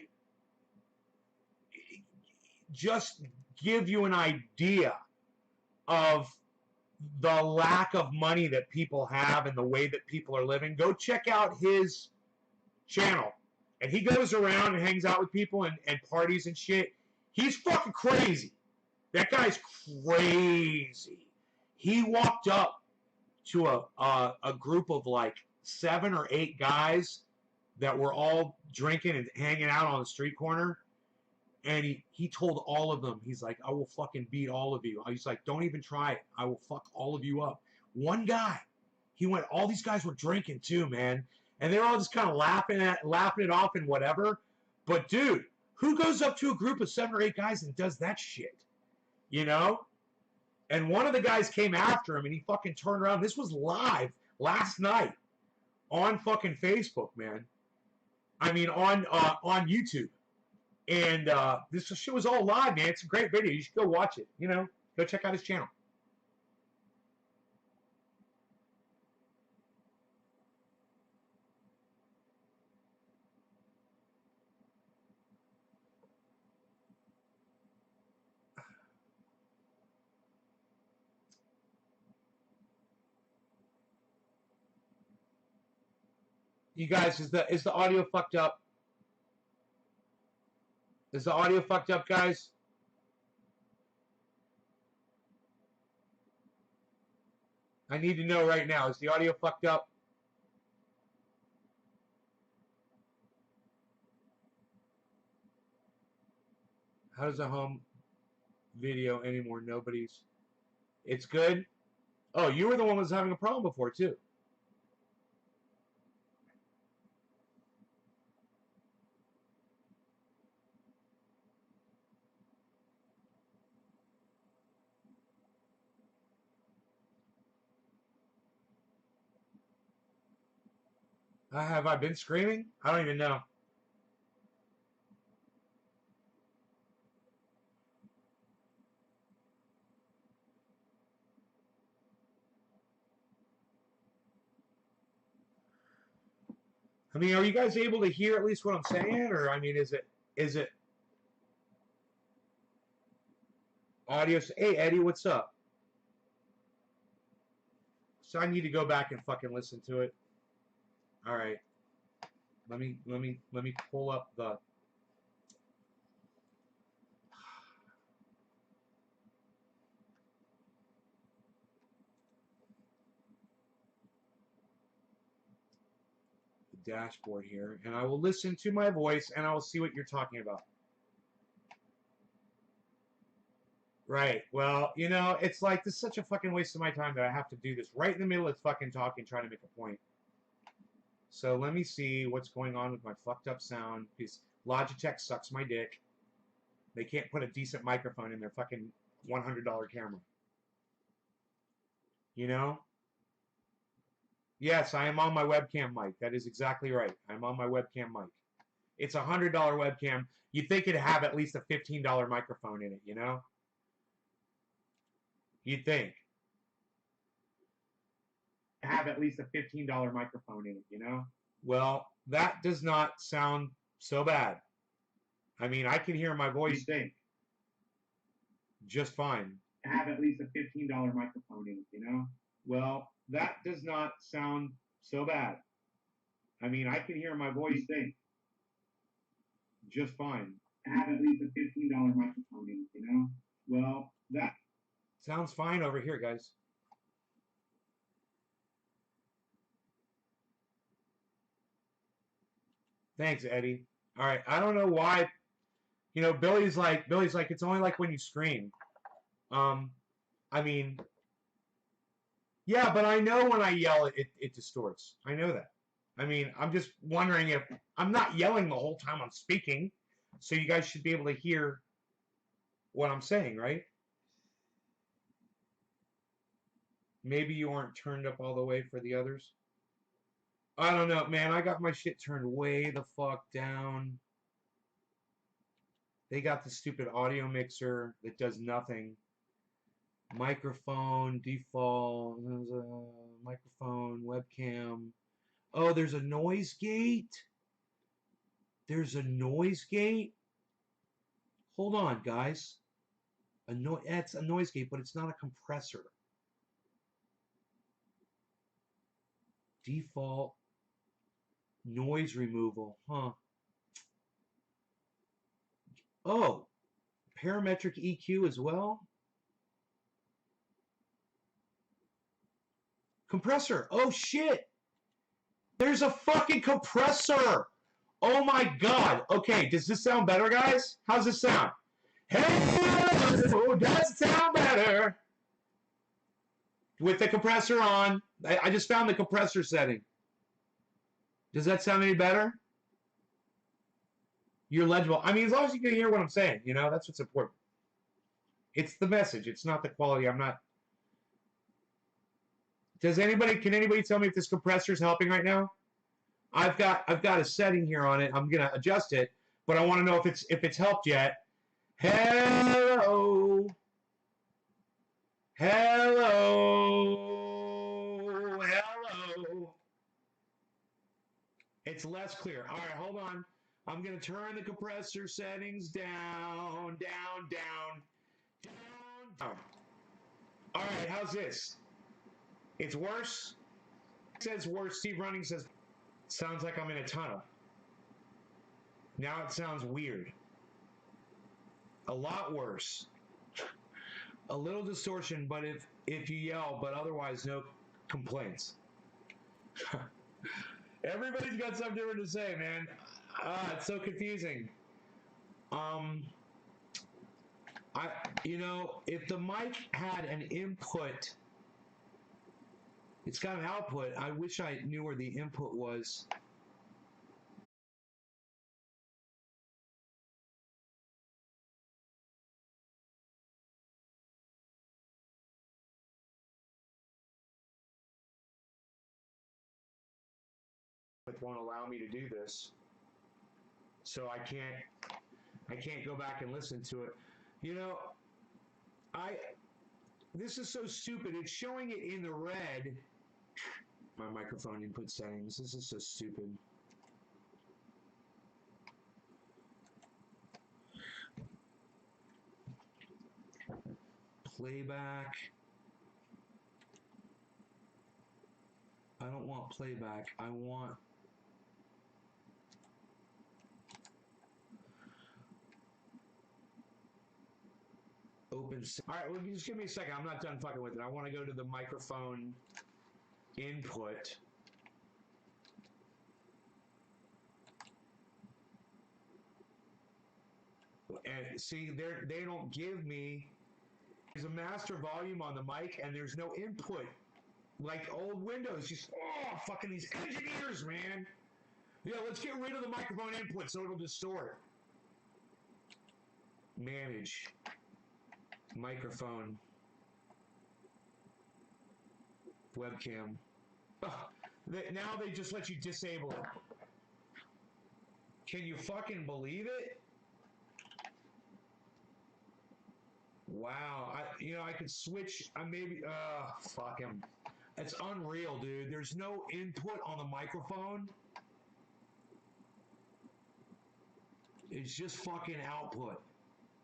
just give you an idea of the lack of money that people have and the way that people are living. Go check out his channel. And he goes around and hangs out with people and parties and shit. He's fucking crazy. That guy's crazy. He walked up to a group of like 7 or 8 guys that were all drinking and hanging out on the street corner. And he told all of them, he's like, I will fucking beat all of you. He's like, don't even try it. I will fuck all of you up. One guy, he went, all these guys were drinking too, man. And they're all just kind of laughing it off and whatever. But dude, who goes up to a group of 7 or 8 guys and does that shit? You know? And one of the guys came after him and he fucking turned around. This was live last night on fucking Facebook, man. I mean, on YouTube. And this shit was all live, man. It's a great video. You should go watch it. You know, go check out his channel. You guys, is the audio fucked up? Is the audio fucked up, guys? I need to know right now. Is the audio fucked up? How does a home video anymore? Nobody's. It's good? Oh, you were the one who was having a problem before, too. Have I been screaming? I don't even know. I mean, are you guys able to hear at least what I'm saying? Or, I mean, is it audio? Hey, Eddie, what's up? So I need to go back and fucking listen to it. All right. Let me pull up the dashboard here, and I will listen to my voice, and I will see what you're talking about. Right. Well, you know, it's like this is such a fucking waste of my time that I have to do this right in the middle of fucking talking, trying to make a point. So let me see what's going on with my fucked up sound, because Logitech sucks my dick. They can't put a decent microphone in their fucking $100 camera. You know? Yes, I am on my webcam mic. That is exactly right. I'm on my webcam mic. It's a $100 webcam. You'd think it'd have at least a $15 microphone in it, you know? You'd think. Have at least a $15 microphone in it, you know? Well, that does not sound so bad. I mean, I can hear my voice just fine. Have at least a $15 microphone in it, you know? Well, that does not sound so bad. I mean, I can hear my voice just fine. Have at least a $15 microphone in it, you know? Well, that sounds fine over here, guys. Thanks, Eddie. All right, I don't know why. You know, Billy's like, it's only like when you scream. I mean, yeah, but I know when I yell, it distorts. I know that. I mean, I'm just wondering if I'm not yelling the whole time I'm speaking, so you guys should be able to hear what I'm saying, right? Maybe you aren't turned up all the way for the others. I don't know, man. I got my shit turned way the fuck down. They got the stupid audio mixer that does nothing. Microphone, default, microphone, webcam. Oh, there's a noise gate. There's a noise gate. Hold on, guys. It's a noise gate, but it's not a compressor. Default noise removal, huh? Oh, parametric EQ as well. Compressor. Oh shit. There's a fucking compressor. Oh my god. Okay, does this sound better, guys? How's this sound? Hey, does it sound better? With the compressor on. I just found the compressor setting. Does that sound any better? You're legible. I mean, as long as you can hear what I'm saying, you know, that's what's important. It's the message. It's not the quality. I'm not. Can anybody tell me if this compressor is helping right now? I've got a setting here on it. I'm gonna adjust it, but I want to know if it's helped yet. Hello. It's less clear. All right, hold on. I'm gonna turn the compressor settings down. All right, how's this? It's worse. It says worse. Steve Running says Sounds like I'm in a tunnel. Now it sounds weird. A lot worse. A little distortion, but if you yell, but otherwise no complaints. Everybody's got something different to say, man. It's so confusing. If the mic had an input, it's got an output. I wish I knew where the input was. It won't allow me to do this, so I can't go back and listen to it. This is so stupid. It's showing it in the red. My microphone input settings. This is so stupid. Playback. I don't want playback. I want open. All right, well, just give me a second. I'm not done fucking with it. I want to go to the microphone input. And see, they don't give me. There's a master volume on the mic, and there's no input. Like old Windows, just fucking these engineers, man. Yeah, let's get rid of the microphone input so it'll distort. Manage microphone webcam. Now they just let you disable it. Can you fucking believe it? Wow. I could switch. Fuck him. It's unreal, dude. There's no input on the microphone. It's just fucking output.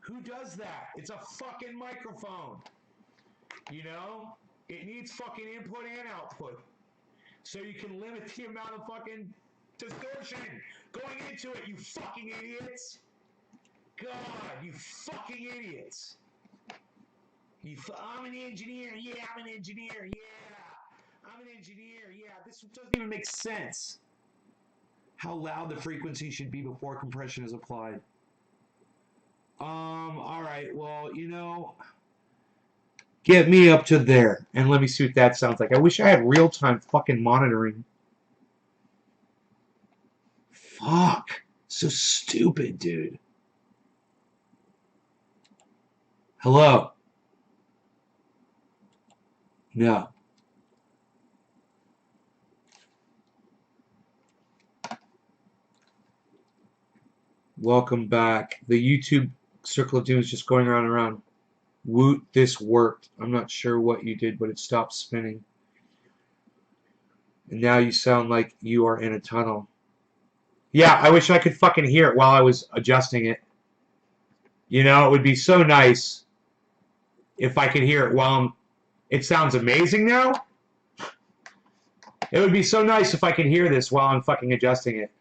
Who does that? It's a fucking microphone. It needs fucking input and output. So you can limit the amount of fucking distortion going into it, you fucking idiots. God, you fucking idiots. I'm an engineer. Yeah, I'm an engineer. Yeah, I'm an engineer. Yeah, this doesn't even make sense. How loud the frequency should be before compression is applied. All right. Well, get me up to there and let me see what that sounds like. I wish I had real-time fucking monitoring. Fuck. So stupid, dude. Hello. No. Welcome back. The YouTube Circle of Doom is just going around and around. Woot, this worked. I'm not sure what you did, but it stopped spinning. And now you sound like you are in a tunnel. Yeah, I wish I could fucking hear it while I was adjusting it. It would be so nice if I could hear it while it sounds amazing now. It would be so nice if I could hear this while I'm fucking adjusting it.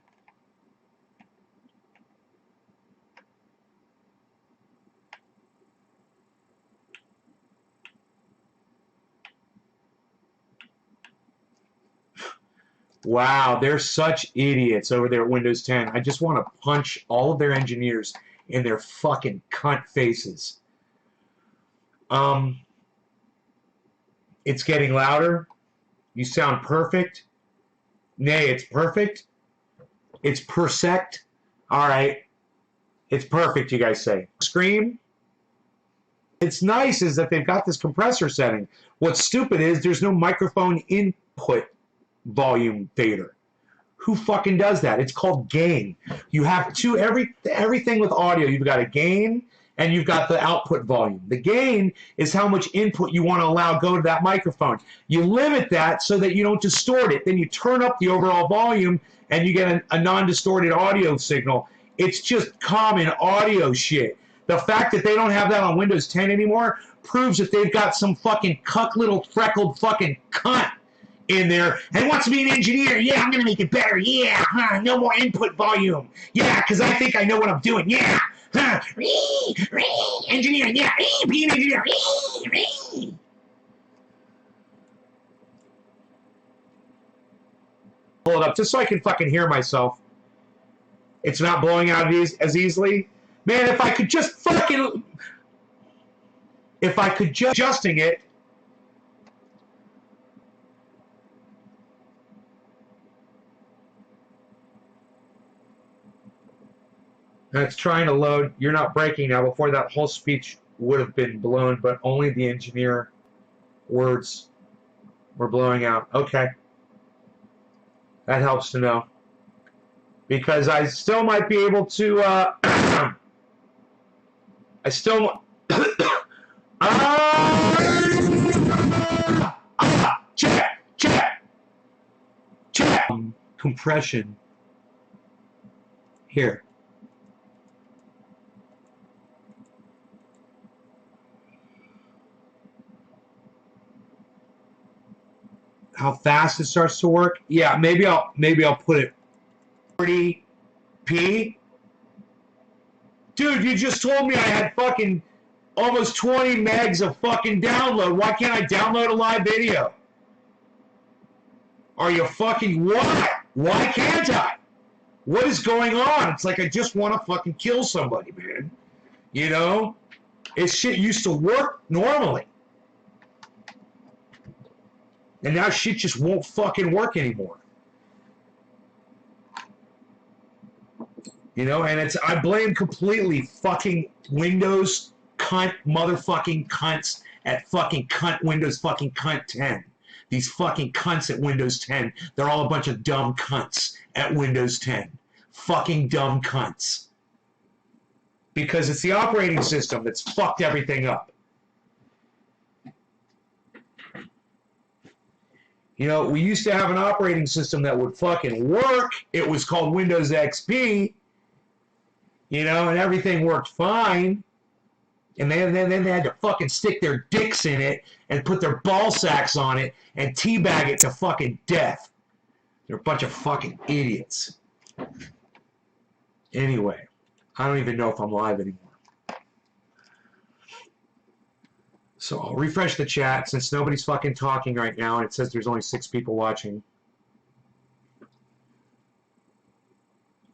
Wow, they're such idiots over there at Windows 10. I just want to punch all of their engineers in their fucking cunt faces. It's getting louder. You sound perfect. Nay, it's perfect. It's persect. All right. It's perfect, you guys say. Scream. It's nice is that they've got this compressor setting. What's stupid is there's no microphone input volume fader. Who fucking does that? It's called gain. You have everything with audio. You've got a gain and you've got the output volume. The gain is how much input you want to allow go to that microphone. You limit that so that you don't distort it. Then you turn up the overall volume and you get a non-distorted audio signal. It's just common audio shit. The fact that they don't have that on Windows 10 anymore proves that they've got some fucking cuck little freckled fucking cunt in there and wants to be an engineer. Yeah, I'm going to make it better. Yeah, huh, no more input volume. Yeah, because I think I know what I'm doing. Yeah, huh, engineering. Yeah, be an engineer. Pull it up just so I can fucking hear myself. It's not blowing out as easily. Man, if I could just fucking... If I could just adjusting it... It's trying to load. You're not breaking now. Before that whole speech would have been blown, but only the engineer words were blowing out. Okay. That helps to know. Because I still might be able to... I still... check! Compression. Here. How fast it starts to work? Yeah, maybe I'll put it 40p. Dude, you just told me I had fucking almost 20 megs of fucking download. Why can't I download a live video? Are you fucking what? Why can't I? What is going on? It's like I just want to fucking kill somebody, man. You know? This shit used to work normally. And now shit just won't fucking work anymore. You know, and it's, I blame completely fucking Windows cunt motherfucking cunts at fucking cunt Windows fucking cunt 10. These fucking cunts at Windows 10, they're all a bunch of dumb cunts at Windows 10. Fucking dumb cunts. Because it's the operating system that's fucked everything up. You know, we used to have an operating system that would fucking work. It was called Windows XP. You know, and everything worked fine. And then they had to fucking stick their dicks in it and put their ball sacks on it and teabag it to fucking death. They're a bunch of fucking idiots. Anyway, I don't even know if I'm live anymore. So I'll refresh the chat since nobody's fucking talking right now and it says there's only 6 people watching.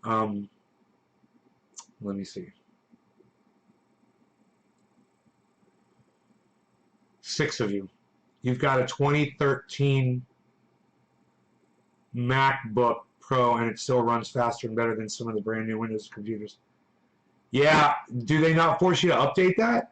Let me see. 6 of you. You've got a 2013 MacBook Pro and it still runs faster and better than some of the brand new Windows computers. Yeah, do they not force you to update that?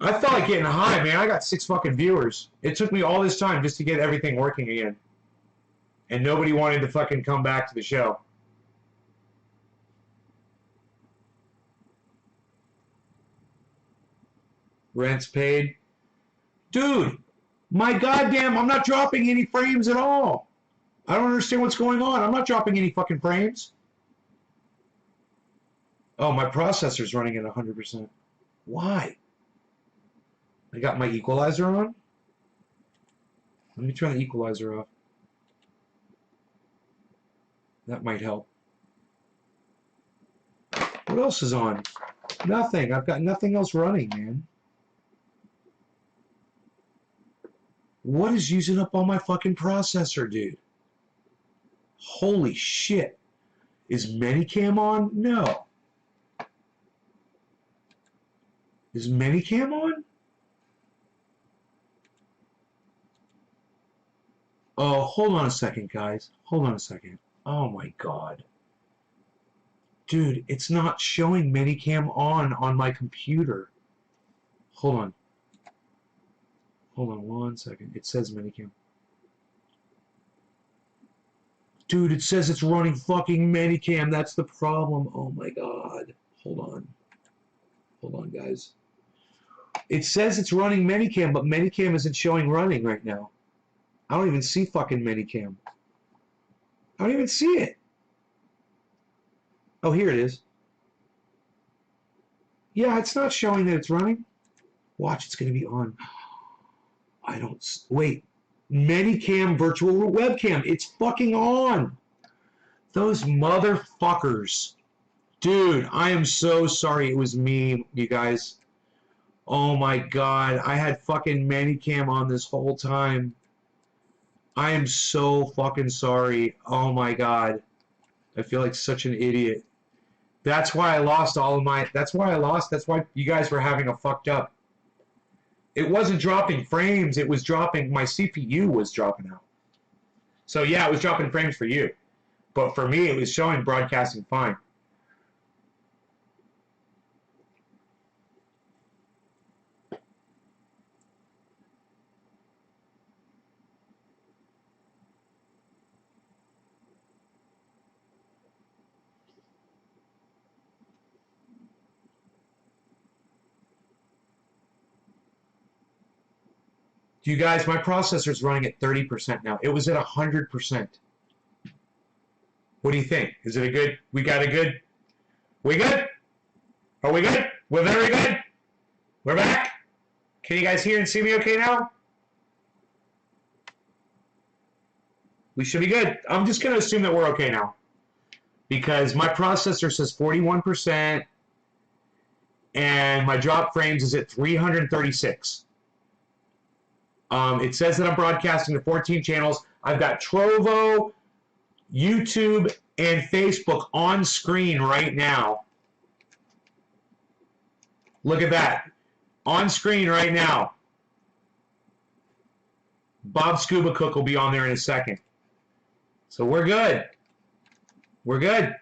I felt like getting high, man. I got 6 fucking viewers. It took me all this time just to get everything working again. And nobody wanted to fucking come back to the show. Rent's paid. Dude, my goddamn, I'm not dropping any frames at all. I don't understand what's going on. I'm not dropping any fucking frames. Oh, my processor's running at 100%. Why? I got my equalizer on. Let me turn the equalizer off. That might help. What else is on? Nothing. I've got nothing else running, man. What is using up all my fucking processor, dude? Holy shit. Is Minicam on? No. Is Minicam on? Oh, hold on a second, guys. Hold on a second. Oh my god. Dude, it's not showing Minicam on my computer. Hold on. Hold on 1 second. It says Minicam. Dude, it says it's running fucking Minicam. That's the problem. Oh my god. Hold on. Hold on, guys. It says it's running Minicam, but Minicam isn't showing running right now. I don't even see fucking Minicam. I don't even see it. Oh, here it is. Yeah, it's not showing that it's running. Watch, it's going to be on. Wait. Manycam virtual webcam. It's fucking on. Those motherfuckers. Dude, I am so sorry it was me, you guys. Oh my god, I had fucking Manycam on this whole time. I am so fucking sorry. Oh my god. I feel like such an idiot. That's why I lost all of my... That's why you guys were having a fucked up. It wasn't dropping frames, it was dropping... My CPU was dropping out. So yeah, it was dropping frames for you. But for me, it was showing broadcasting fine. You guys, my processor's running at 30% now. It was at 100%. What do you think? Is it a good... We good? We good? Are we good? We're very good? We're back? Can you guys hear and see me okay now? We should be good. I'm just going to assume that we're okay now. Because my processor says 41% and my drop frames is at 336. It says that I'm broadcasting to 14 channels. I've got Trovo, YouTube, and Facebook on screen right now. Look at that. On screen right now. Bob Scuba Cook will be on there in a second. So we're good. We're good.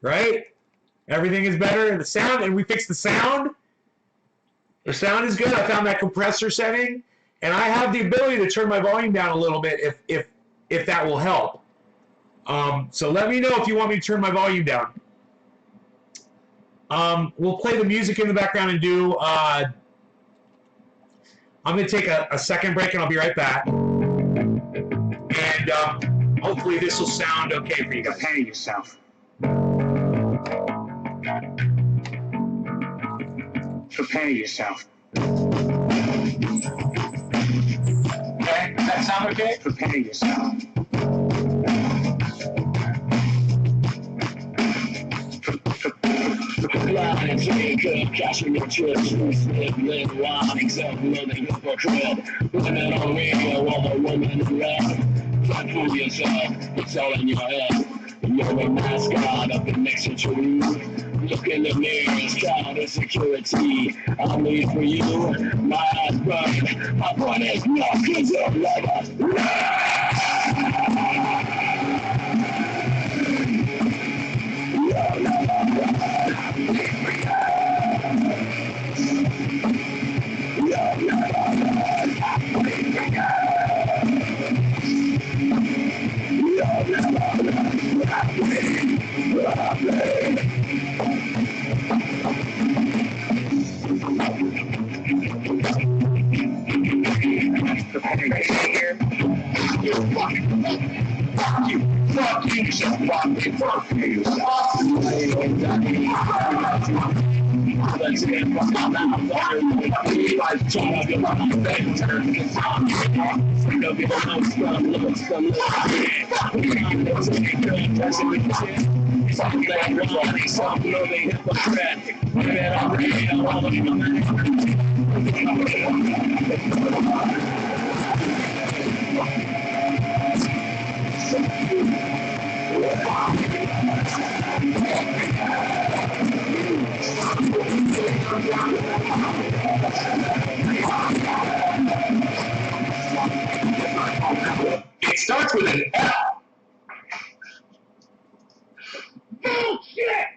Right? Everything is better. The sound, and we fixed the sound. The sound is good. I found that compressor setting. And I have the ability to turn my volume down a little bit if that will help. So let me know if you want me to turn my volume down. We'll play the music in the background and do... I'm going to take a second break and I'll be right back. And hopefully this will sound okay for you guys. Prepare yourself. Prepare yourself. Okay, does that sound okay? Prepare yourself. Blind Jacob, cashing your chips, slip, live wild, example of the hypocrite. Women on radio, all the women in red. Can't fool yourself, it's all in your head. You're a mascot of the next century. Look in the mirror, it's counter security. I'll leave for you, my eyes burn. My point is no, cause you'll never Fuck you, fucking fuck you. Let's get fucking out there. Like, turn up your fucking bed, turn the sound. No people know some little some something that really something moving hypocrite. Women on radio, all the women. It starts with an L. Oh, shit!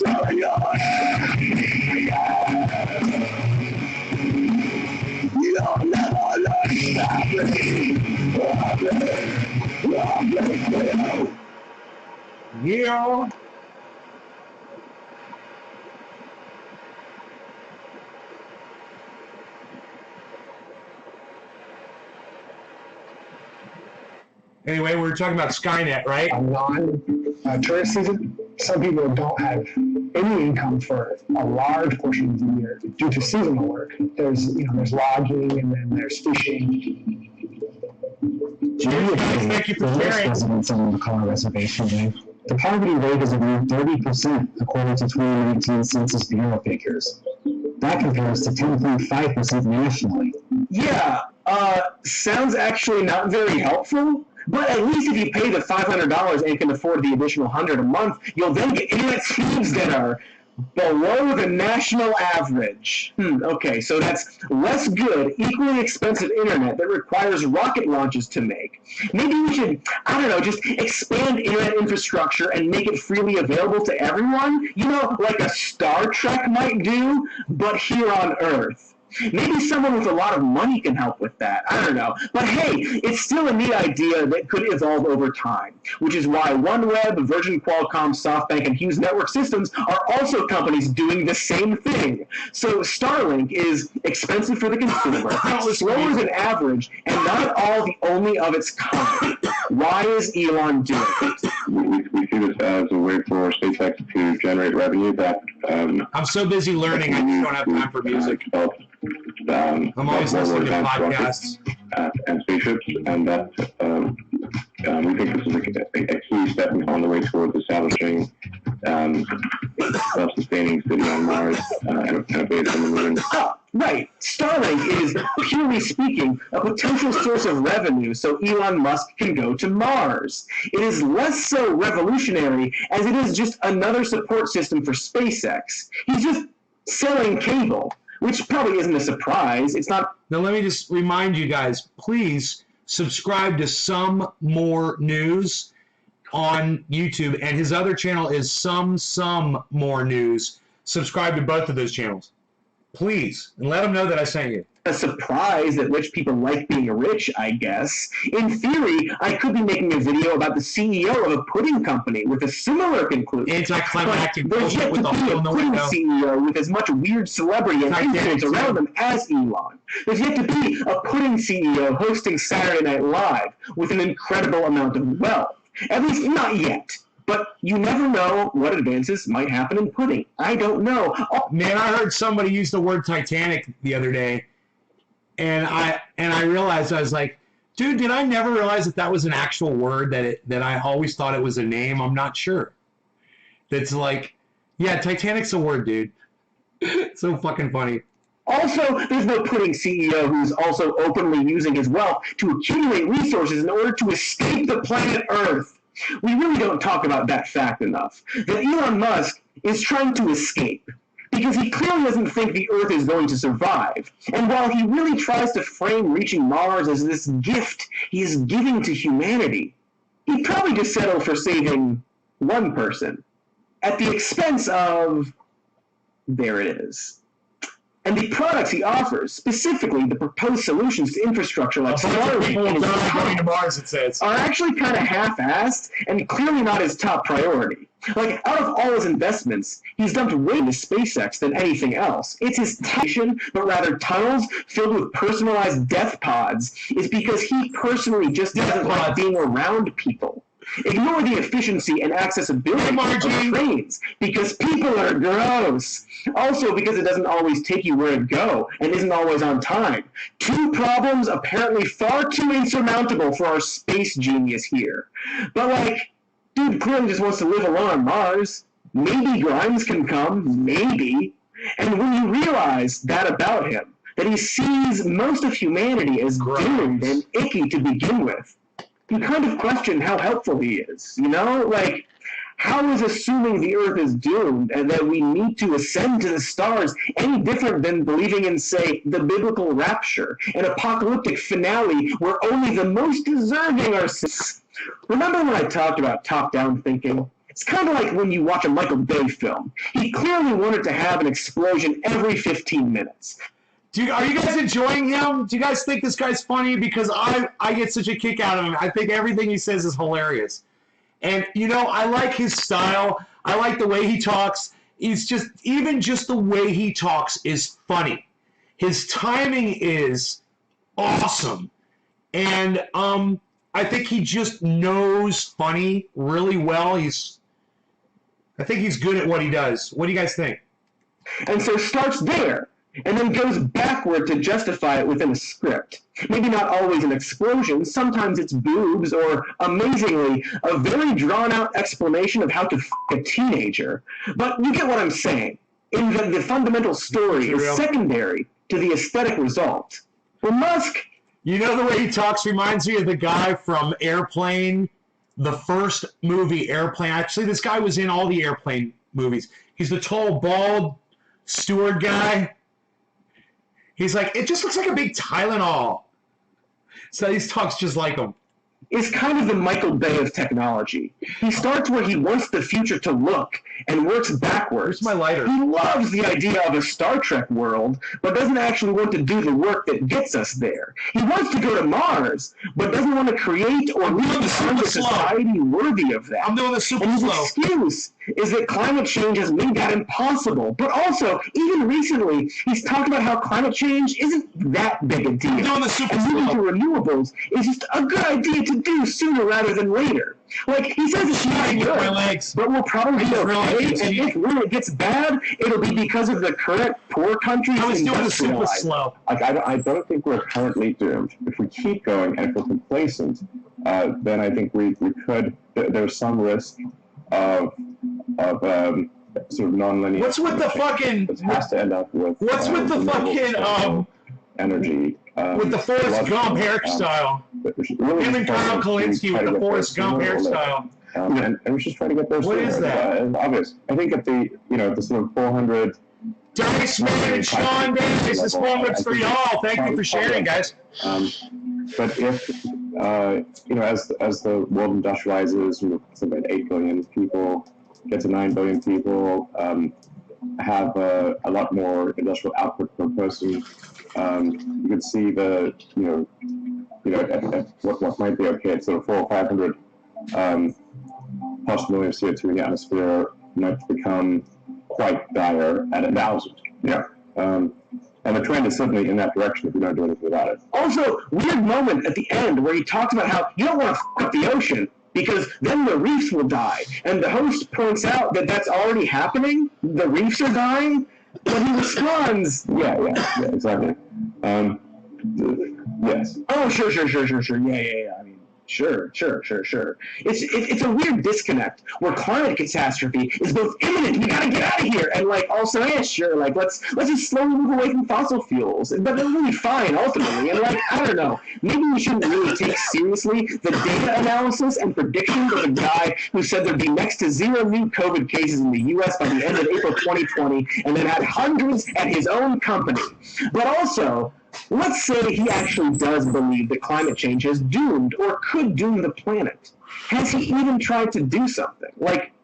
selling your head. You'll never learn Yeah. Anyway, we were talking about Skynet, right? A non-tourist season, some people don't have any income for a large portion of the year due to seasonal work. There's logging and then there's fishing. Thank you for sharing. Residents on the Colorado Reservation Day. The poverty rate has improved 30% according to 2019 Census Bureau figures. That compares to 10.5% nationally. Yeah, sounds actually not very helpful. But at least if you pay the $500 and can afford the additional $100 a month, you'll then get internet speeds that are below the national average. Okay, so that's less good, equally expensive internet that requires rocket launches to make. Maybe we should, I don't know, just expand internet infrastructure and make it freely available to everyone? You know, like a Star Trek might do, but here on Earth. Maybe someone with a lot of money can help with that. I don't know. But hey, it's still a neat idea that could evolve over time, which is why OneWeb, Virgin, Qualcomm, SoftBank, and Hughes Network Systems are also companies doing the same thing. So Starlink is expensive for the consumer, slower than average, and not all the only of its kind. Why is Elon doing it? We see this as a way for SpaceX to generate revenue that I'm so busy learning, I just don't have time for music. I'm always listening to podcasts. And spaceships, and that we think this is a key step on the way towards establishing self-sustaining city on Mars and a base on the moon. Right. Starlink is, purely speaking, a potential source of revenue so Elon Musk can go to Mars. It is less so revolutionary as it is just another support system for SpaceX. He's just selling cable, which probably isn't a surprise. It's not... Now let me just remind you guys, please subscribe to Some More News on YouTube, and his other channel is Some More News. Subscribe to both of those channels, please, and let them know that I sent you. A surprise that rich people like being rich, I guess. In theory, I could be making a video about the CEO of a pudding company with a similar conclusion. Anticlimactic There's yet bullshit with to a be hole a in the pudding window. CEO with as much weird celebrity and influence around them as Elon. There's yet to be a pudding CEO hosting Saturday Night Live with an incredible amount of wealth. At least not yet. But you never know what advances might happen in pudding. I don't know. Oh, man, I heard somebody use the word Titanic the other day, and I realized, I was like, dude, did I never realize that was an actual word, that I always thought it was a name? I'm not sure. That's like, yeah, Titanic's a word, dude. So fucking funny. Also, there's no pudding CEO who's also openly using his wealth to accumulate resources in order to escape the planet Earth. We really don't talk about that fact enough, that Elon Musk is trying to escape, because he clearly doesn't think the Earth is going to survive. And while he really tries to frame reaching Mars as this gift he is giving to humanity, he'd probably just settle for saving one person, at the expense of... there it is. And the products he offers, specifically the proposed solutions to infrastructure like going to Mars, it says, are actually kind of half-assed and clearly not his top priority. Like, out of all his investments, he's dumped way into SpaceX than anything else. It's his station, but rather tunnels filled with personalized death pods, is because he personally just doesn't like being around people. Ignore the efficiency and accessibility of trains, because people are gross. Also because it doesn't always take you where to go and isn't always on time. Two problems apparently far too insurmountable for our space genius here. But like, dude clearly just wants to live alone on Mars. Maybe Grimes can come, maybe. And when you realize that about him, that he sees most of humanity as doomed and icky to begin with, you kind of question how helpful he is, you know? Like, how is assuming the Earth is doomed and that we need to ascend to the stars any different than believing in, say, the biblical rapture, an apocalyptic finale where only the most deserving are... Remember when I talked about top-down thinking? It's kind of like when you watch a Michael Bay film. He clearly wanted to have an explosion every 15 minutes. Are you guys enjoying him? Do you guys think this guy's funny? Because I get such a kick out of him. I think everything he says is hilarious. And, I like his style. I like the way he talks. He's even just the way he talks is funny. His timing is awesome. And I think he just knows funny really well. I think he's good at what he does. What do you guys think? And so starts there, and then goes backward to justify it within a script. Maybe not always an explosion, sometimes it's boobs, or, amazingly, a very drawn-out explanation of how to f*** a teenager. But you get what I'm saying, in that the fundamental story is secondary to the aesthetic result. Well, Musk... The way he talks reminds me of the guy from Airplane, the first movie, Airplane. Actually, this guy was in all the Airplane movies. He's the tall, bald steward guy. He's like, it just looks like a big Tylenol. So he talks just like him. Is kind of the Michael Bay of technology. He starts where he wants the future to look and works backwards. Where's my lighter? He loves the idea of a Star Trek world, but doesn't actually want to do the work that gets us there. He wants to go to Mars, but doesn't want to create or lead a society worthy of that. I'm doing the super and his slow. excuse is that climate change has made that impossible. But also, even recently, he's talked about how climate change isn't that big a deal. I'm doing the super and moving to slow. renewables is just a good idea to do sooner rather than later. Like, he says it's not with my good, legs. but we'll probably be okay, and if when it gets bad, it'll be because of the current poor countries I was doing the super industrialized. slow. I don't think we're currently doomed. If we keep going and if we're complacent, then I think we could. There's some risk of sort of non-linear. What's with the fucking? It has to end up with. What's with the fucking energy? With the Forrest Gump hairstyle? Him and Kyle Kalinske with the Forrest Gump hairstyle. And we should try to get those. What is that? It's obvious. I think at the the sort of 400. Dice Man and Sean Davis, this moment's for y'all. Thank you for sharing, guys. But if as the world industrializes, something like 8 billion people get to 9 billion people, have a lot more industrial output per person. You could see at what might be okay at sort of 400 or 500 parts per million of CO2 in the atmosphere might become quite dire at 1,000. Yeah. And the trend is certainly in that direction if we don't do anything about it. Also, weird moment at the end where he talks about how you don't want to f*** up the ocean because then the reefs will die. And the host points out that that's already happening. The reefs are dying. But he responds, Yeah, exactly. Yes. oh, sure. Yeah. I mean, sure. It's a weird disconnect where climate catastrophe is both imminent, we gotta get out of here, and also, yeah, sure, let's just slowly move away from fossil fuels. But it'll be fine ultimately. And I don't know, maybe we shouldn't really take seriously the data analysis and predictions of a guy who said there'd be next to 0 new COVID cases in the US by the end of April 2020, and then had hundreds at his own company. But also, let's say he actually does believe that climate change has doomed or could doom the planet. Has he even tried to do something?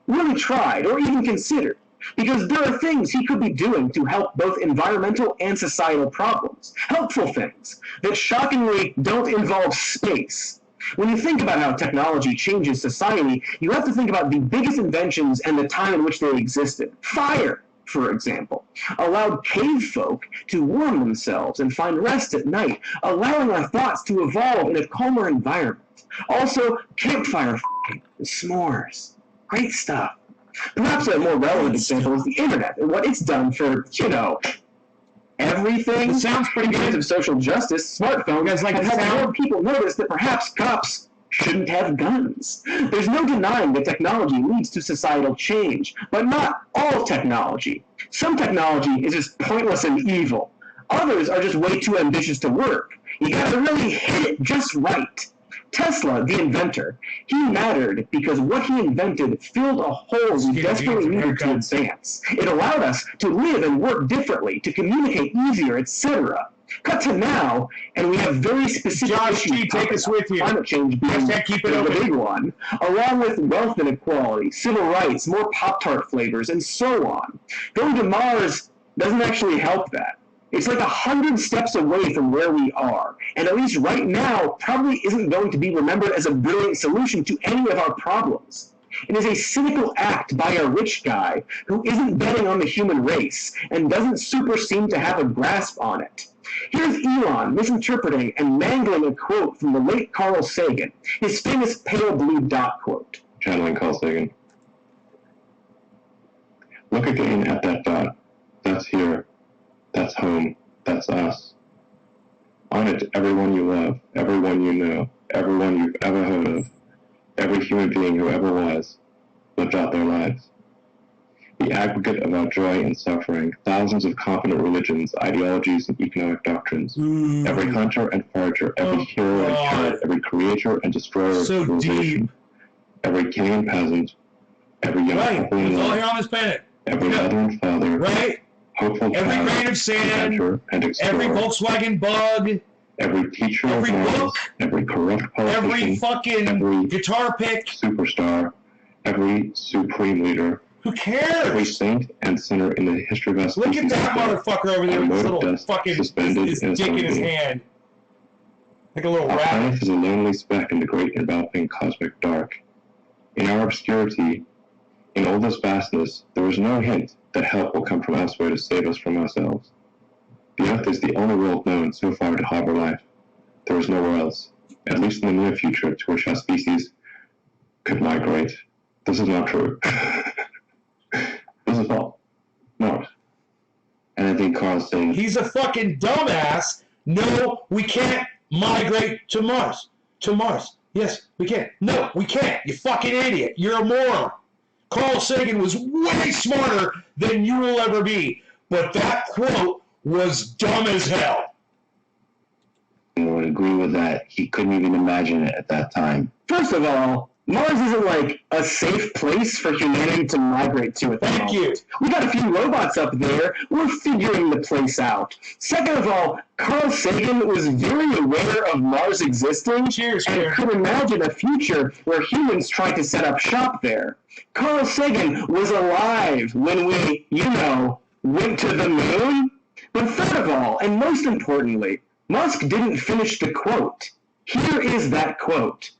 Really tried or even considered? Because there are things he could be doing to help both environmental and societal problems. Helpful things that shockingly don't involve space. When you think about how technology changes society, you have to think about the biggest inventions and the time in which they existed. Fire, for example, allowed cave folk to warm themselves and find rest at night, allowing our thoughts to evolve in a calmer environment. Also, campfire f***ing, s'mores, great stuff. Perhaps a more relevant example is the internet and what it's done for, everything. It sounds pretty In terms good. of social justice, smartphones have helped more people notice that perhaps cops shouldn't have guns. There's no denying that technology leads to societal change, but not all technology. Some technology is just pointless and evil. Others are just way too ambitious to work. You gotta really hit it just right. Tesla, the inventor, he mattered because what he invented filled a hole we desperately needed to advance. It allowed us to live and work differently, to communicate easier, etc. Cut to now, and we have very specific Josh G, issues. take us with you. Climate change being Hashtag keep it the open. big one, along with wealth inequality, civil rights, more Pop-Tart flavors, and so on. Going to Mars doesn't actually help that. It's like 100 steps away from where we are, and at least right now, probably isn't going to be remembered as a brilliant solution to any of our problems. It is a cynical act by a rich guy who isn't betting on the human race and doesn't super seem to have a grasp on it. Here's Elon misinterpreting and mangling a quote from the late Carl Sagan, his famous pale blue dot quote. Channeling Carl Sagan. Look again at that dot. That's here. That's home. That's us. On it, everyone you love, everyone you know, everyone you've ever heard of, every human being who ever was, lived out their lives. The aggregate of our joy and suffering, thousands of competent religions, ideologies, and economic doctrines. Every hunter and forager, every hero and coward, every creator and destroyer of civilization. Deep. Every king and peasant, every young couple in It's all here love, on this planet. every mother and father, Right? hopeful Every child, grain of sand, adventurer, and explorer. every Volkswagen Bug, Every teacher every of morals, book, every corrupt every politician, fucking every guitar pick. superstar, every supreme leader, Who every cares? saint and sinner in the history of our Look species. at that motherfucker over there A with his mote of little dust fucking suspended his in a dick in his sunbeam. hand. Like a little Our rabbit. planet is a lonely speck in the great enveloping cosmic dark. In our obscurity, in all this vastness, there is no hint that help will come from elsewhere to save us from ourselves. The Earth is the only world known so far to harbor life. There is nowhere else, at least in the near future, to which our species could migrate. This is not true. This is false. Mars. And I think Carl's saying He's a fucking dumbass. No, we can't migrate to Mars. To Mars. Yes, we can. No, we can't. You fucking idiot. You're a moron. Carl Sagan was way smarter than you will ever be. But that quote was dumb as hell. I would agree with that. He couldn't even imagine it at that time. First of all, Mars isn't like a safe place for humanity to migrate to at the Thank you. moment. We got a few robots up there. We're figuring the place out. Second of all, Carl Sagan was very aware of Mars existing Cheers, and Pierre. could imagine a future where humans tried to set up shop there. Carl Sagan was alive when we, went to the moon. But third of all, and most importantly, Musk didn't finish the quote. Here is that quote.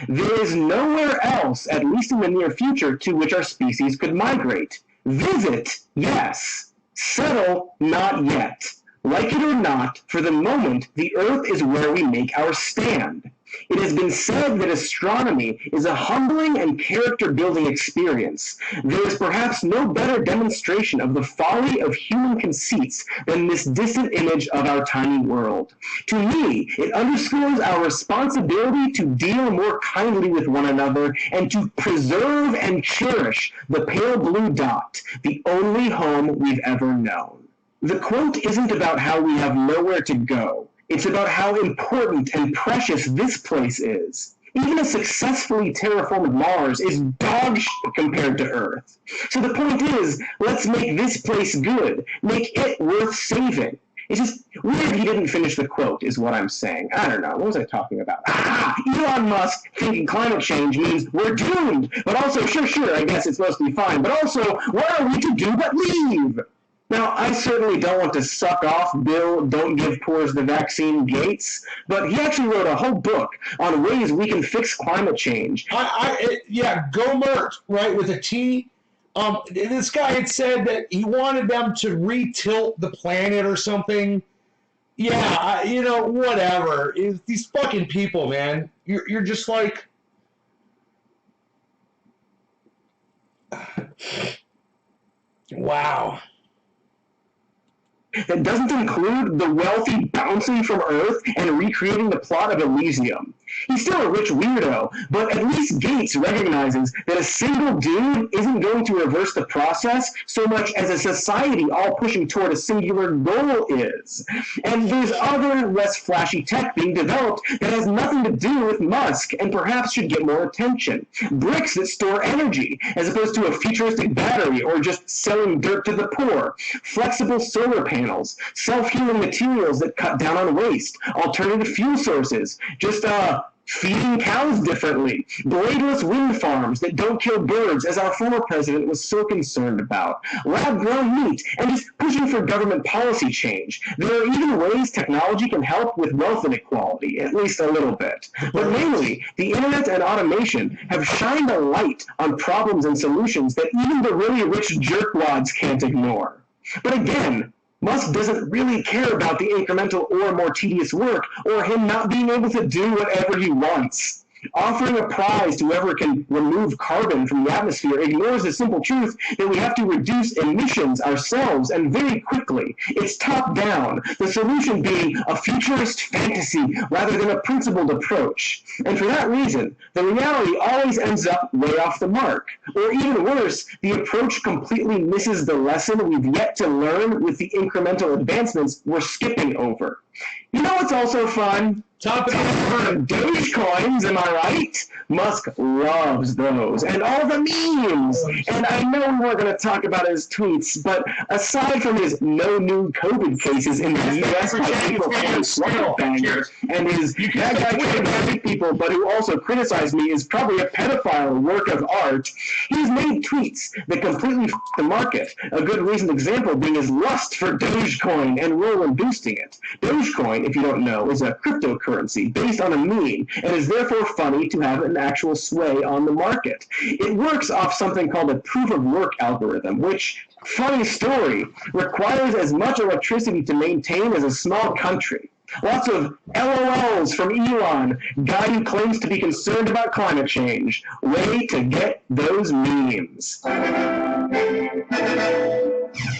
There is nowhere else, at least in the near future, to which our species could migrate. Visit, yes. Settle, not yet. Like it or not, for the moment, the Earth is where we make our stand. It has been said that astronomy is a humbling and character-building experience. There is perhaps no better demonstration of the folly of human conceits than this distant image of our tiny world. To me, it underscores our responsibility to deal more kindly with one another and to preserve and cherish the pale blue dot, the only home we've ever known. The quote isn't about how we have nowhere to go. It's about how important and precious this place is. Even a successfully terraformed Mars is dog shit compared to Earth. So the point is, let's make this place good. Make it worth saving. It's just weird he didn't finish the quote, is what I'm saying. I don't know. What was I talking about? Elon Musk thinking climate change means we're doomed. But also, sure, I guess it's supposed to be fine. But also, what are we to do but leave? Now, I certainly don't want to suck off Bill Don't Give Poors the Vaccine Gates, but he actually wrote a whole book on ways we can fix climate change. Go Mert, right, with a T. This guy had said that he wanted them to retilt the planet or something. Yeah, whatever. These fucking people, man. You're just like... Wow. That doesn't include the wealthy bouncing from Earth and recreating the plot of Elysium. He's still a rich weirdo, but at least Gates recognizes that a single dude isn't going to reverse the process so much as a society all pushing toward a singular goal is. And there's other, less flashy tech being developed that has nothing to do with Musk and perhaps should get more attention. Bricks that store energy, as opposed to a futuristic battery or just selling dirt to the poor. Flexible solar panels, self-healing materials that cut down on waste, alternative fuel sources, just feeding cows differently, bladeless wind farms that don't kill birds, as our former president was so concerned about, lab-grown meat, and just pushing for government policy change. There are even ways technology can help with wealth inequality, at least a little bit. But mainly, the internet and automation have shined a light on problems and solutions that even the really rich jerkwads can't ignore. But again, Musk doesn't really care about the incremental or more tedious work, or him not being able to do whatever he wants. Offering a prize to whoever can remove carbon from the atmosphere ignores the simple truth that we have to reduce emissions ourselves, and very quickly. It's top-down, the solution being a futurist fantasy rather than a principled approach. And for that reason, the reality always ends up way off the mark. Or even worse, the approach completely misses the lesson we've yet to learn with the incremental advancements we're skipping over. You know what's also fun? Topic Dogecoins, am I right? Musk loves those, and all the memes. And I know we weren't going to talk about his tweets, but aside from his no new COVID cases in the U.S. by April 20th banger, and his that guy can't hate people, but who also criticized me is probably a pedophile work of art, he's made tweets that completely f*** the market. A good recent example being his lust for Dogecoin and role in boosting it. Dogecoin, if you don't know, is a cryptocurrency based on a meme and is therefore funny to have an actual sway on the market. It works off something called a proof-of-work algorithm, which, funny story, requires as much electricity to maintain as a small country. Lots of LOLs from Elon, guy who claims to be concerned about climate change. Way to get those memes.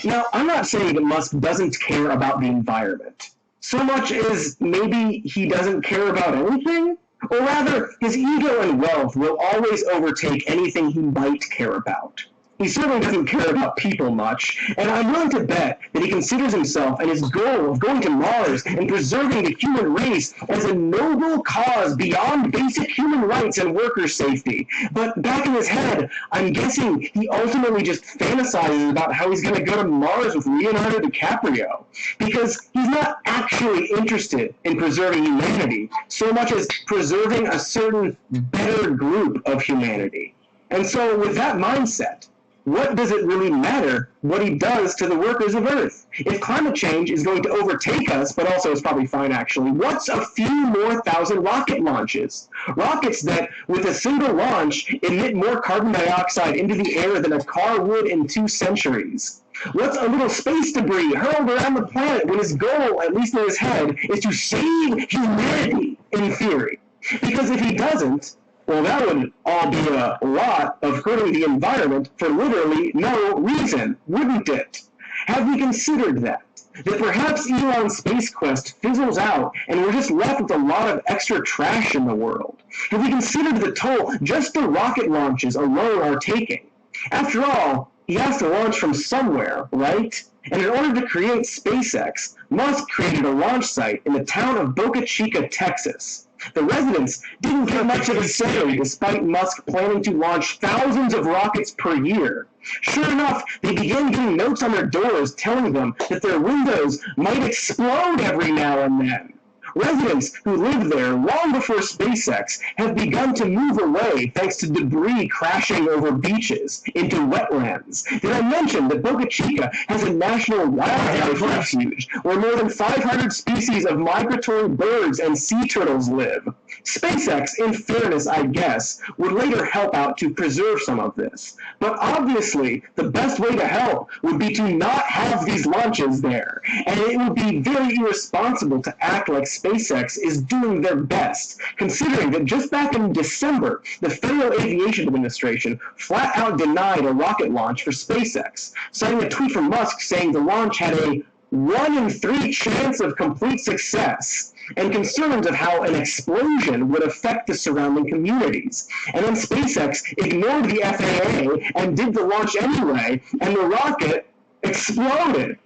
Now, I'm not saying that Musk doesn't care about the environment. So much as maybe he doesn't care about anything? Or rather, his ego and wealth will always overtake anything he might care about. He certainly doesn't care about people much, and I'm willing to bet that he considers himself and his goal of going to Mars and preserving the human race as a noble cause beyond basic human rights and worker safety. But back in his head, I'm guessing he ultimately just fantasizes about how he's going to go to Mars with Leonardo DiCaprio, because he's not actually interested in preserving humanity so much as preserving a certain better group of humanity. And so with that mindset, what does it really matter what he does to the workers of Earth? If climate change is going to overtake us, but also is probably fine actually, what's a few more thousand rocket launches? Rockets that, with a single launch, emit more carbon dioxide into the air than a car would in 2 centuries. What's a little space debris hurled around the planet when his goal, at least in his head, is to save humanity, in theory? Because if he doesn't, well, that would all be a lot of hurting the environment for literally no reason, wouldn't it? Have we considered that? That perhaps Elon's space quest fizzles out and we're just left with a lot of extra trash in the world? Have we considered the toll just the rocket launches alone are taking? After all, he has to launch from somewhere, right? And in order to create SpaceX, Musk created a launch site in the town of Boca Chica, Texas. The residents didn't get much of a say, despite Musk planning to launch thousands of rockets per year. Sure enough, they began getting notes on their doors telling them that their windows might explode every now and then. Residents who lived there long before SpaceX have begun to move away thanks to debris crashing over beaches into wetlands. Did I mention that Boca Chica has a national wildlife refuge where more than 500 species of migratory birds and sea turtles live? SpaceX, in fairness, I guess, would later help out to preserve some of this. But obviously, the best way to help would be to not have these launches there. And it would be very irresponsible to act like SpaceX is doing their best, considering that just back in December, the Federal Aviation Administration flat out denied a rocket launch for SpaceX, citing a tweet from Musk saying the launch had a 1 in 3 chance of complete success, and concerns of how an explosion would affect the surrounding communities. And then SpaceX ignored the FAA and did the launch anyway, and the rocket exploded.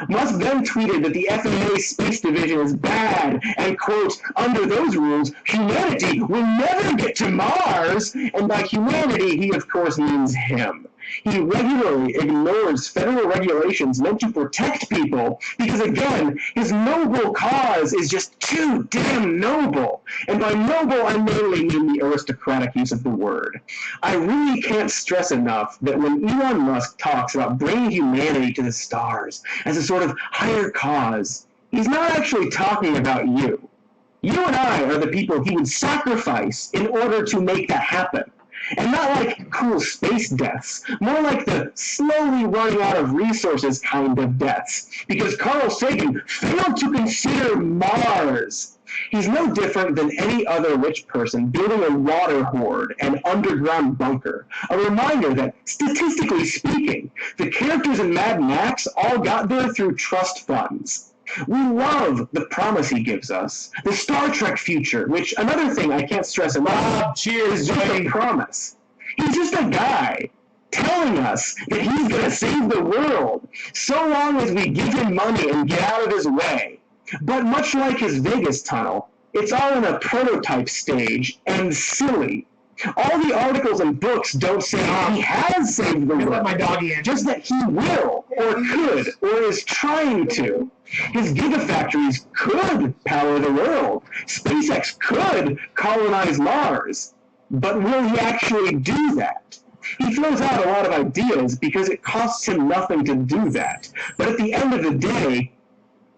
Musk then tweeted that the FAA Space Division is bad, and, quote, under those rules, humanity will never get to Mars. And by humanity, he, of course, means him. He regularly ignores federal regulations meant to protect people because, again, his noble cause is just too damn noble. And by noble, I mainly mean the aristocratic use of the word. I really can't stress enough that when Elon Musk talks about bringing humanity to the stars as a sort of higher cause, he's not actually talking about you. You and I are the people he would sacrifice in order to make that happen. And not like cool space deaths, more like the slowly running out of resources kind of deaths, because Carl Sagan failed to consider Mars. He's no different than any other rich person building a water hoard and underground bunker. A reminder that, statistically speaking, the characters in Mad Max all got there through trust funds. We love the promise he gives us. The Star Trek future, which, another thing I can't stress enough, is just a promise. He's just a guy telling us that he's going to save the world, so long as we give him money and get out of his way. But much like his Vegas tunnel, it's all in a prototype stage and silly. All the articles and books don't say he has saved the world, Let my doggy in. just that he will, or could, or is trying to. His gigafactories could power the world. SpaceX could colonize Mars. But will he actually do that? He throws out a lot of ideas because it costs him nothing to do that. But at the end of the day,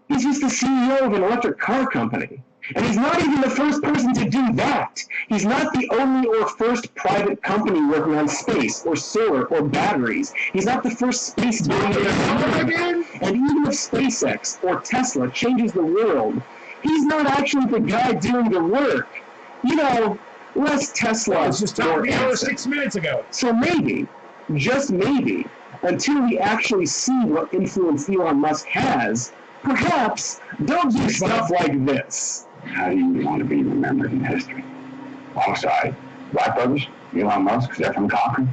he's just the CEO of an electric car company. And he's not even the first person to do that. He's not the only or first private company working on space, or solar, or batteries. He's not the first space billionaire. And even if SpaceX or Tesla changes the world, he's not actually the guy doing the work. You know, less Tesla. Well, it's just more talking hour Amazon. 6 minutes ago. So maybe, just maybe, until we actually see what influence Elon Musk has, perhaps don't do stuff like this. How do you want to be remembered in history? Alongside Black Brothers, Elon Musk, Stephen Cochran,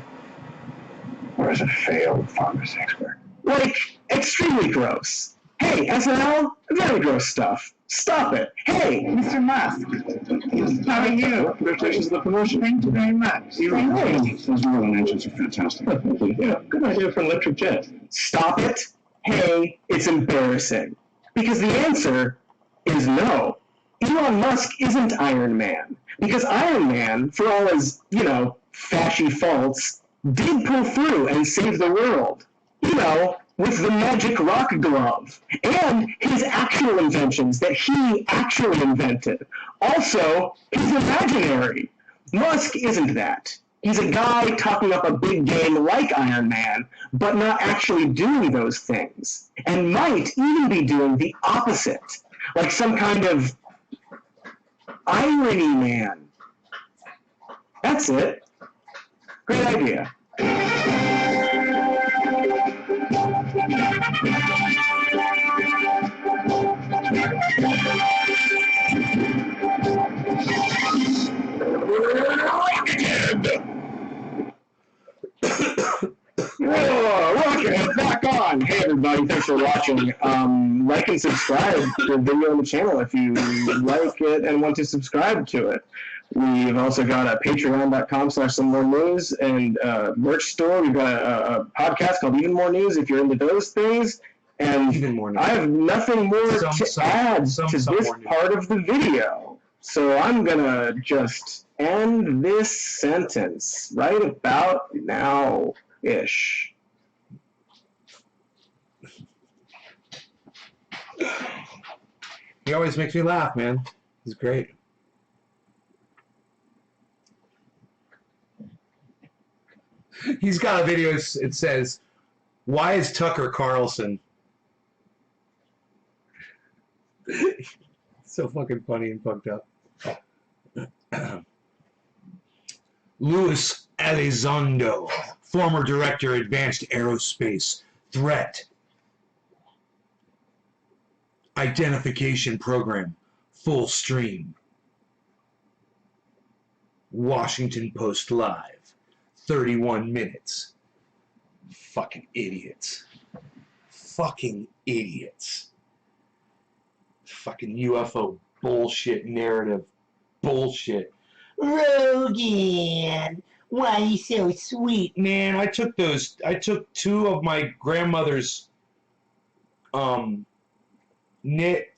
or as a failed pharmacist expert? Like, extremely gross. Hey, SNL, very gross stuff. Stop it. Hey, Mr. Musk, how are you? Congratulations on the promotion. Thank you very much. Those Merlin engines are fantastic. Yeah, good idea for an electric jet. stop it. Hey, it's embarrassing. Because the answer is no. Elon Musk isn't Iron Man. Because Iron Man, for all his, fashy faults, did pull through and save the world. With the magic rock glove. And his actual inventions that he actually invented. Also, he's imaginary. Musk isn't that. He's a guy talking up a big game like Iron Man, but not actually doing those things. And might even be doing the opposite. Like some kind of irony man. That's it. Great idea. Rocket back on. Hey everybody, thanks for watching. Like and subscribe to the video on the channel if you like it and want to subscribe to it. We've also got a patreon.com/somemore news and merch store. We've got a podcast called Even More News if you're into those things. And Even more news. I have nothing more to add to this more news. part of the video. So I'm gonna just end this sentence right about now-ish. He always makes me laugh, man. He's great. He's got a video, it says, "Why is Tucker Carlson?" So fucking funny and fucked up. Luis Elizondo, former director, Advanced Aerospace Threat. Identification program, full stream. Washington Post Live, 31 minutes. Fucking idiots. Fucking idiots. Fucking UFO bullshit narrative bullshit. Rogan, why you so sweet, man? I took two of my grandmother's knit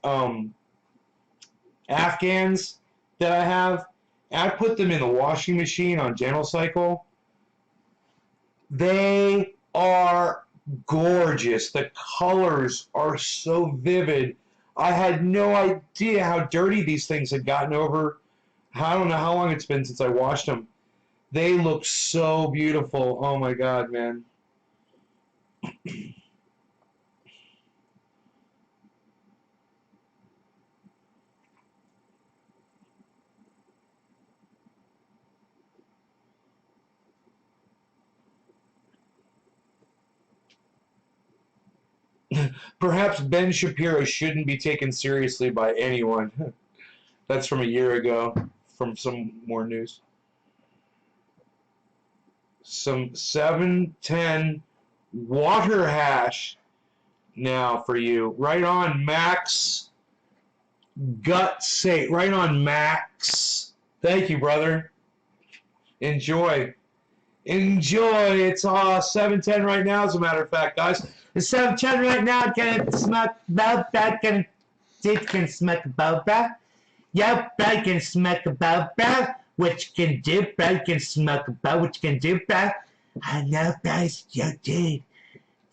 Afghans that I have. I put them in the washing machine on Gentle Cycle. They are gorgeous. The colors are so vivid. I had no idea how dirty these things had gotten over. I don't know how long it's been since I washed them. They look so beautiful. Oh my God, man. Perhaps Ben Shapiro shouldn't be taken seriously by anyone. That's from a year ago, from some more news. Some 710 water hash now for you. Right on, Max. Gut sake. Right on, Max. Thank you, brother. Enjoy. Enjoy. It's 7:10 right now, as a matter of fact, guys. It's 7:10 right now. Can it smack about that? Can smack about that? Yep, I can smack about that. What you can do, I can smack about what you can do, that. I know, guys. Yo, dude,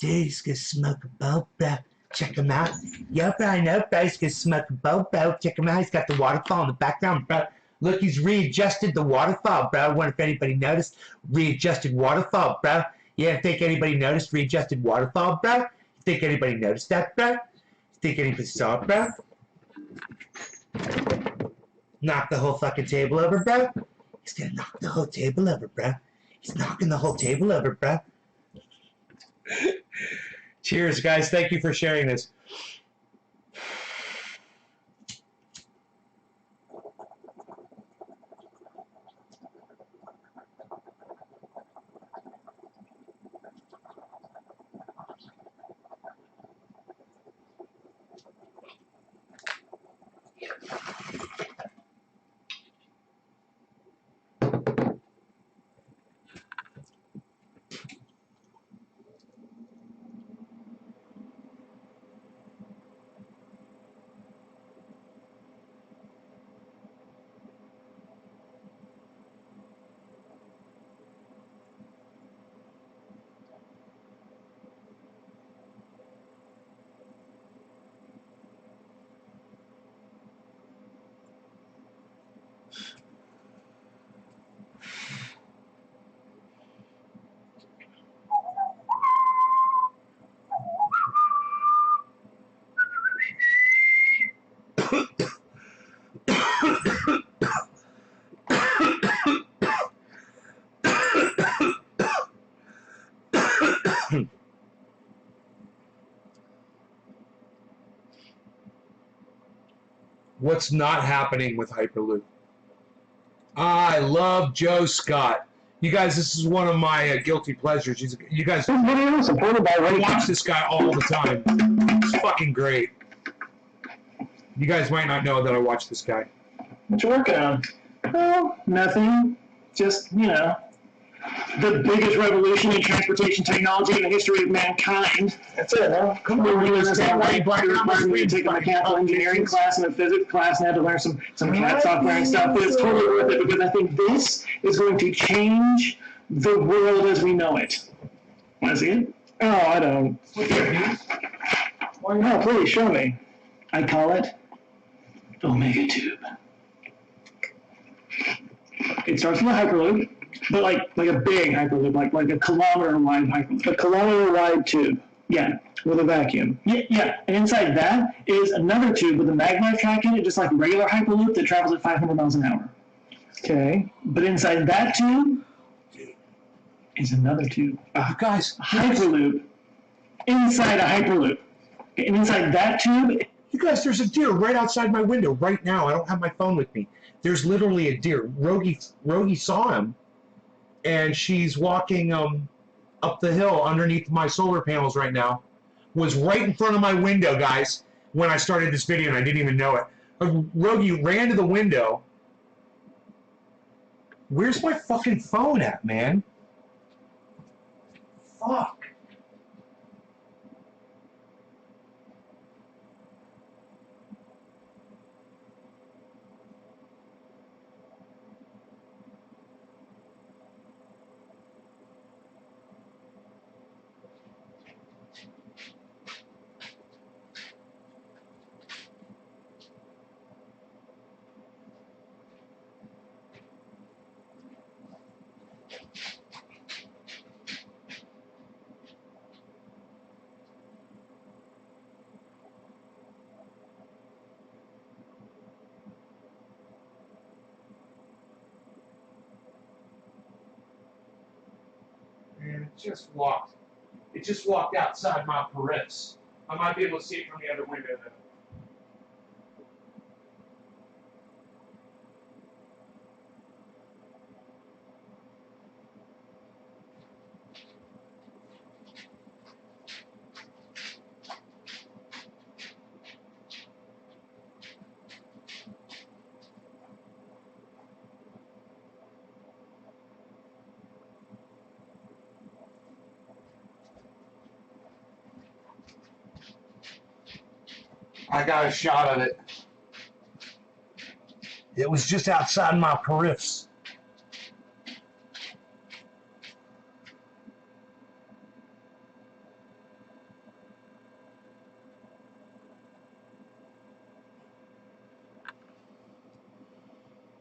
he's gonna smoke about that. Check him out. Yep, I know, guys. Can smoke about that. Check him out. He's got the waterfall in the background, bro. Look, he's readjusted the waterfall, bro. I wonder if anybody noticed. Readjusted waterfall, bro. Yeah, think anybody noticed readjusted waterfall, bro? Think anybody noticed that, bro? Think anybody saw it, bro? Knock the whole fucking table over, bro. He's gonna knock the whole table over, bro. He's knocking the whole table over, bro. Cheers, guys. Thank you for sharing this. What's not happening with Hyperloop? I love Joe Scott. You guys, this is one of my guilty pleasures. You guys, I watch this guy all the time. It's fucking great. You guys might not know that I watch this guy. What you working on? Oh, nothing. Just, the biggest revolution in transportation technology in the history of mankind. That's it, huh? Come on, we're taking a mechanical engineering class and a physics class and had to learn some CAD software and stuff, but it's totally worth it because I think this is going to change the world as we know it. Want to see it? Oh, I don't. No, please, show me. I call it Omega Tube. It starts with a Hyperloop, but like a big Hyperloop, like a kilometer-wide Hyperloop. A kilometer-wide tube, yeah, with a vacuum. Yeah, and inside that is another tube with a maglev track in it, just like a regular Hyperloop that travels at 500 miles an hour. Okay, but inside that tube is another tube. Guys, Hyperloop inside a Hyperloop. And inside that tube You guys, there's a deer right outside my window right now. I don't have my phone with me. There's literally a deer. Rogie saw him, and she's walking up the hill underneath my solar panels right now. Was right in front of my window, guys, when I started this video, and I didn't even know it. Rogie ran to the window. Where's my fucking phone at, man? Fuck. Man, it just walked outside my periffs. I might be able to see it from the other window though. I got a shot of it. It was just outside my periffs.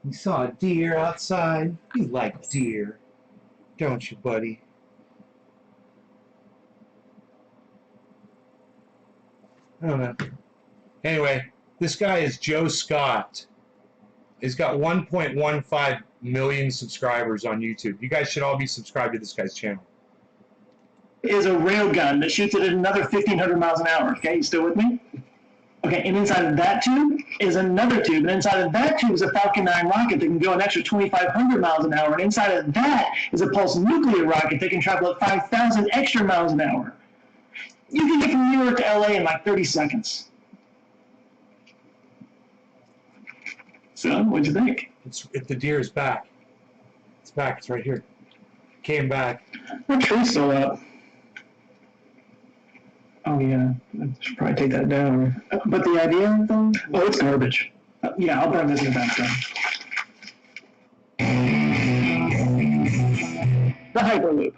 You saw a deer outside. You like deer, don't you, buddy? I don't know. Anyway, this guy is Joe Scott. He's got 1.15 million subscribers on YouTube. You guys should all be subscribed to this guy's channel. Is a railgun that shoots it at another 1,500 miles an hour. Okay, you still with me? Okay, and inside of that tube is another tube, and inside of that tube is a Falcon 9 rocket that can go an extra 2,500 miles an hour, and inside of that is a pulsed nuclear rocket that can travel at 5,000 extra miles an hour. You can get from New York to LA in like 30 seconds. So, what'd you think? The deer is back. It's back. It's right here. Came back. That tree's still up. Oh yeah, I should probably take that down. But the idea, though? Oh, it's garbage. Yeah, I'll burn this in the background. The Hyperloop.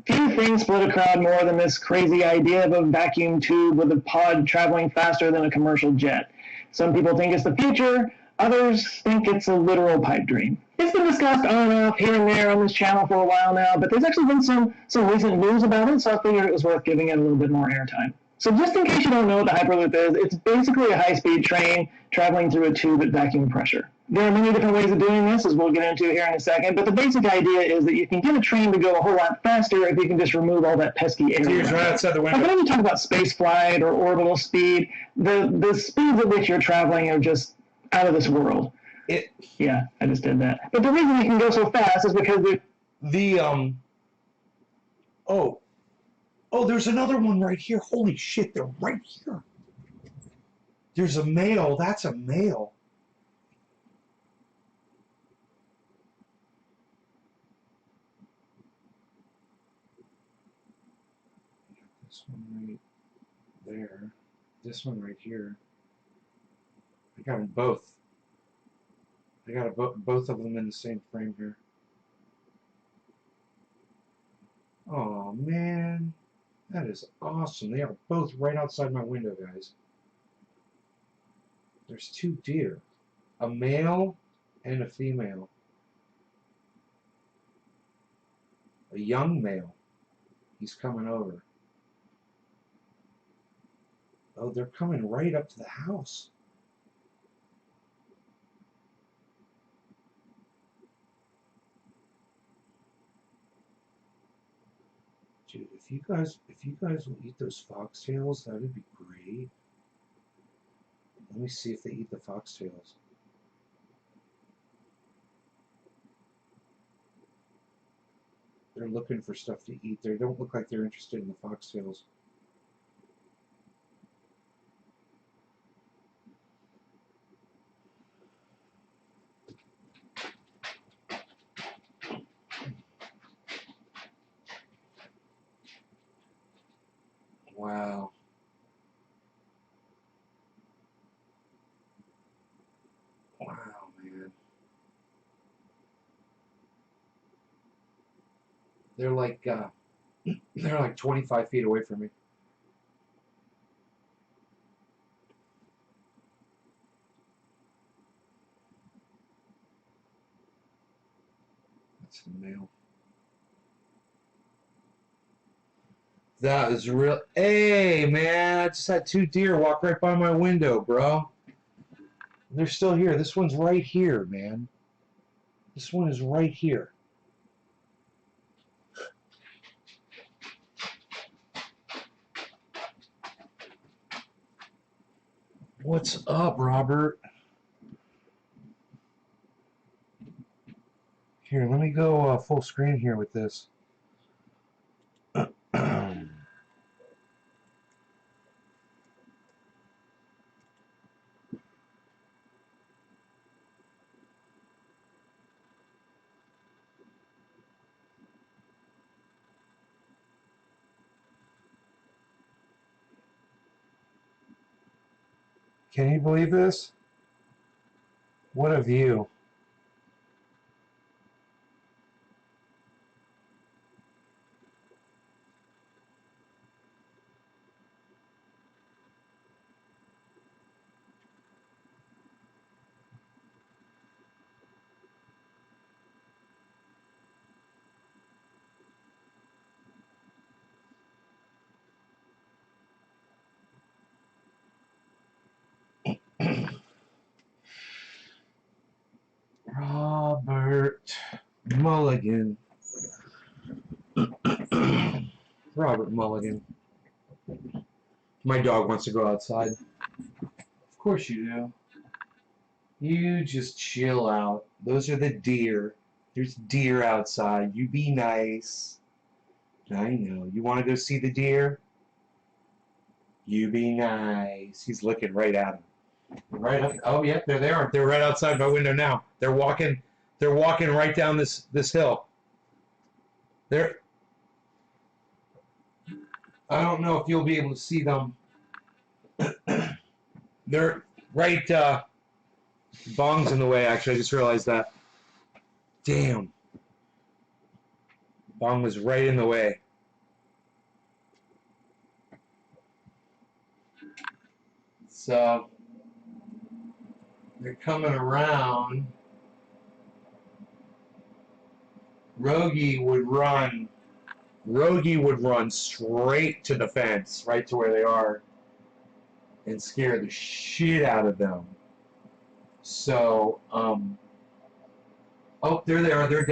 Few things split a crowd more than this crazy idea of a vacuum tube with a pod traveling faster than a commercial jet. Some people think it's the future, others think it's a literal pipe dream. It's been discussed on and off here and there on this channel for a while now, but there's actually been some recent news about it, so I figured it was worth giving it a little bit more airtime. So just in case you don't know what the Hyperloop is, it's basically a high-speed train traveling through a tube at vacuum pressure. There are many different ways of doing this, as we'll get into here in a second, but the basic idea is that you can get a train to go a whole lot faster if you can just remove all that pesky air. Deer's right outside the window. Like when you talk about space flight or orbital speed, the speeds at which you're traveling are just out of this world. Yeah, I just did that. But the reason you can go so fast is because there's another one right here. Holy shit, they're right here. There's a male. That's a male. This one right there. This one right here. I got them both. I got both of them in the same frame here. Oh man, that is awesome. They are both right outside my window, guys. There's two deer, a male and a female. A young male. He's coming over. Oh, they're coming right up to the house. Dude, if you guys will eat those foxtails, that would be great. Let me see if they eat the foxtails. They're looking for stuff to eat. They don't look like they're interested in the foxtails. Wow. Wow, man. They're like 25 feet away from me. That's the male. That is real. Hey, man, I just had 2 deer walk right by my window, bro. They're still here. This one's right here, man. This one is right here. What's up, Robert? Here, let me go full screen here with this. Can you believe this? What a view. Robert Mulligan. Robert Mulligan. My dog wants to go outside. Of course you do. You just chill out. Those are the deer. There's deer outside. You be nice. I know. You want to go see the deer? You be nice. He's looking right at him. Right up. Oh, yeah, they're there. They're right outside my window now. They're walking right down this hill. They're. I don't know if you'll be able to see them. They're right. Bong's in the way. Actually, I just realized that. Damn. Bong was right in the way. So they're coming around. Rogie would run straight to the fence, right to where they are, and scare the shit out of them. So, oh, there they are. They're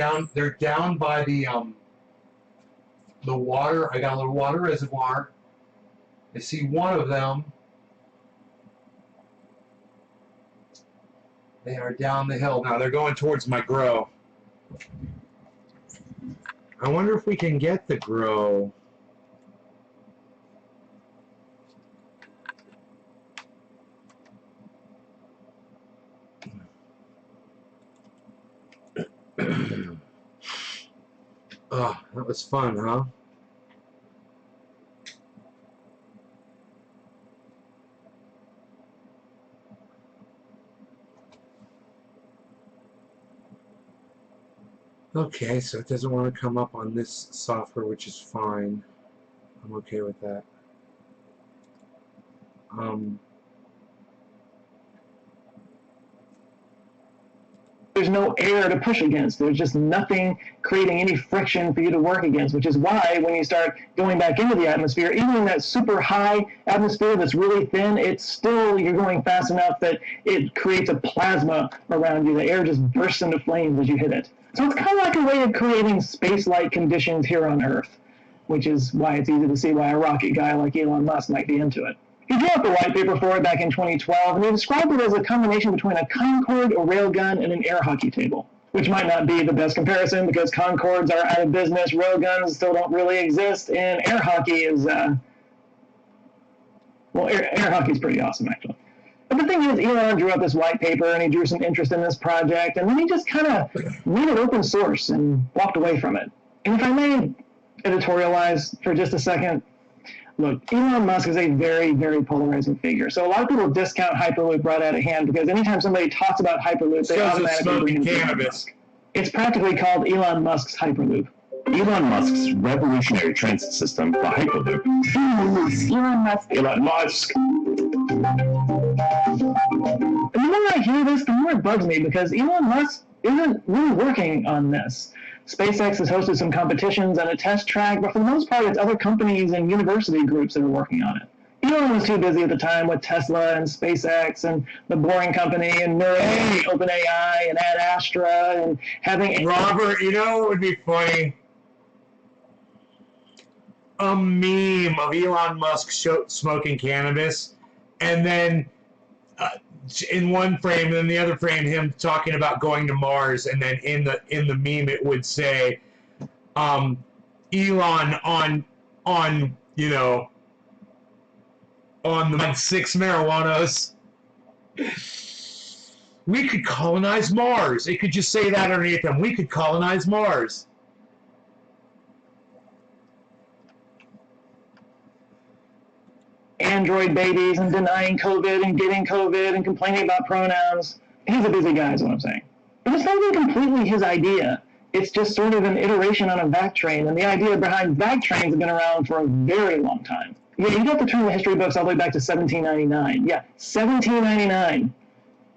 down by the water. I got a little water reservoir. I see one of them. They are down the hill now. They're going towards my grow. I wonder if we can get the grow. Oh, that was fun, huh? Okay, so it doesn't want to come up on this software, which is fine. I'm okay with that. There's no air to push against. There's just nothing creating any friction for you to work against, which is why when you start going back into the atmosphere, even in that super high atmosphere that's really thin, it's still, you're going fast enough that it creates a plasma around you. The air just bursts into flames as you hit it. So it's kind of like a way of creating space-like conditions here on Earth, which is why it's easy to see why a rocket guy like Elon Musk might be into it. He drew up the white paper for it back in 2012, and he described it as a combination between a Concorde, a railgun, and an air hockey table, which might not be the best comparison because Concordes are out of business, railguns still don't really exist, and air hockey is, air hockey is pretty awesome, actually. But the thing is, Elon drew up this white paper, and he drew some interest in this project, and then he just kind of made it open source and walked away from it. And if I may editorialize for just a second, look, Elon Musk is a very, very polarizing figure. So a lot of people discount Hyperloop right out of hand because anytime somebody talks about Hyperloop, they automatically bring in cannabis. It's practically called Elon Musk's Hyperloop. Elon Musk's revolutionary transit system, the Hyperloop. Elon Musk. Elon Musk. And the more I hear this, the more it bugs me because Elon Musk isn't really working on this. SpaceX has hosted some competitions and a test track, but for the most part, it's other companies and university groups that are working on it. Elon was too busy at the time with Tesla and SpaceX and the Boring Company and Neuralink, OpenAI and Ad Astra and having... Robert, you know what would be funny? A meme of Elon Musk smoking cannabis, and then in one frame, and then the other frame, him talking about going to Mars, and then in the meme it would say, Elon on the 6 marijuanos. We could colonize Mars. It could just say that underneath them. We could colonize Mars. Android babies and denying COVID and getting COVID and complaining about pronouns. He's a busy guy is what I'm saying. But it's not even completely his idea. It's just sort of an iteration on a vac train, and the idea behind vac trains have been around for a very long time. Yeah, you have to turn the history books all the way back to 1799. Yeah, 1799.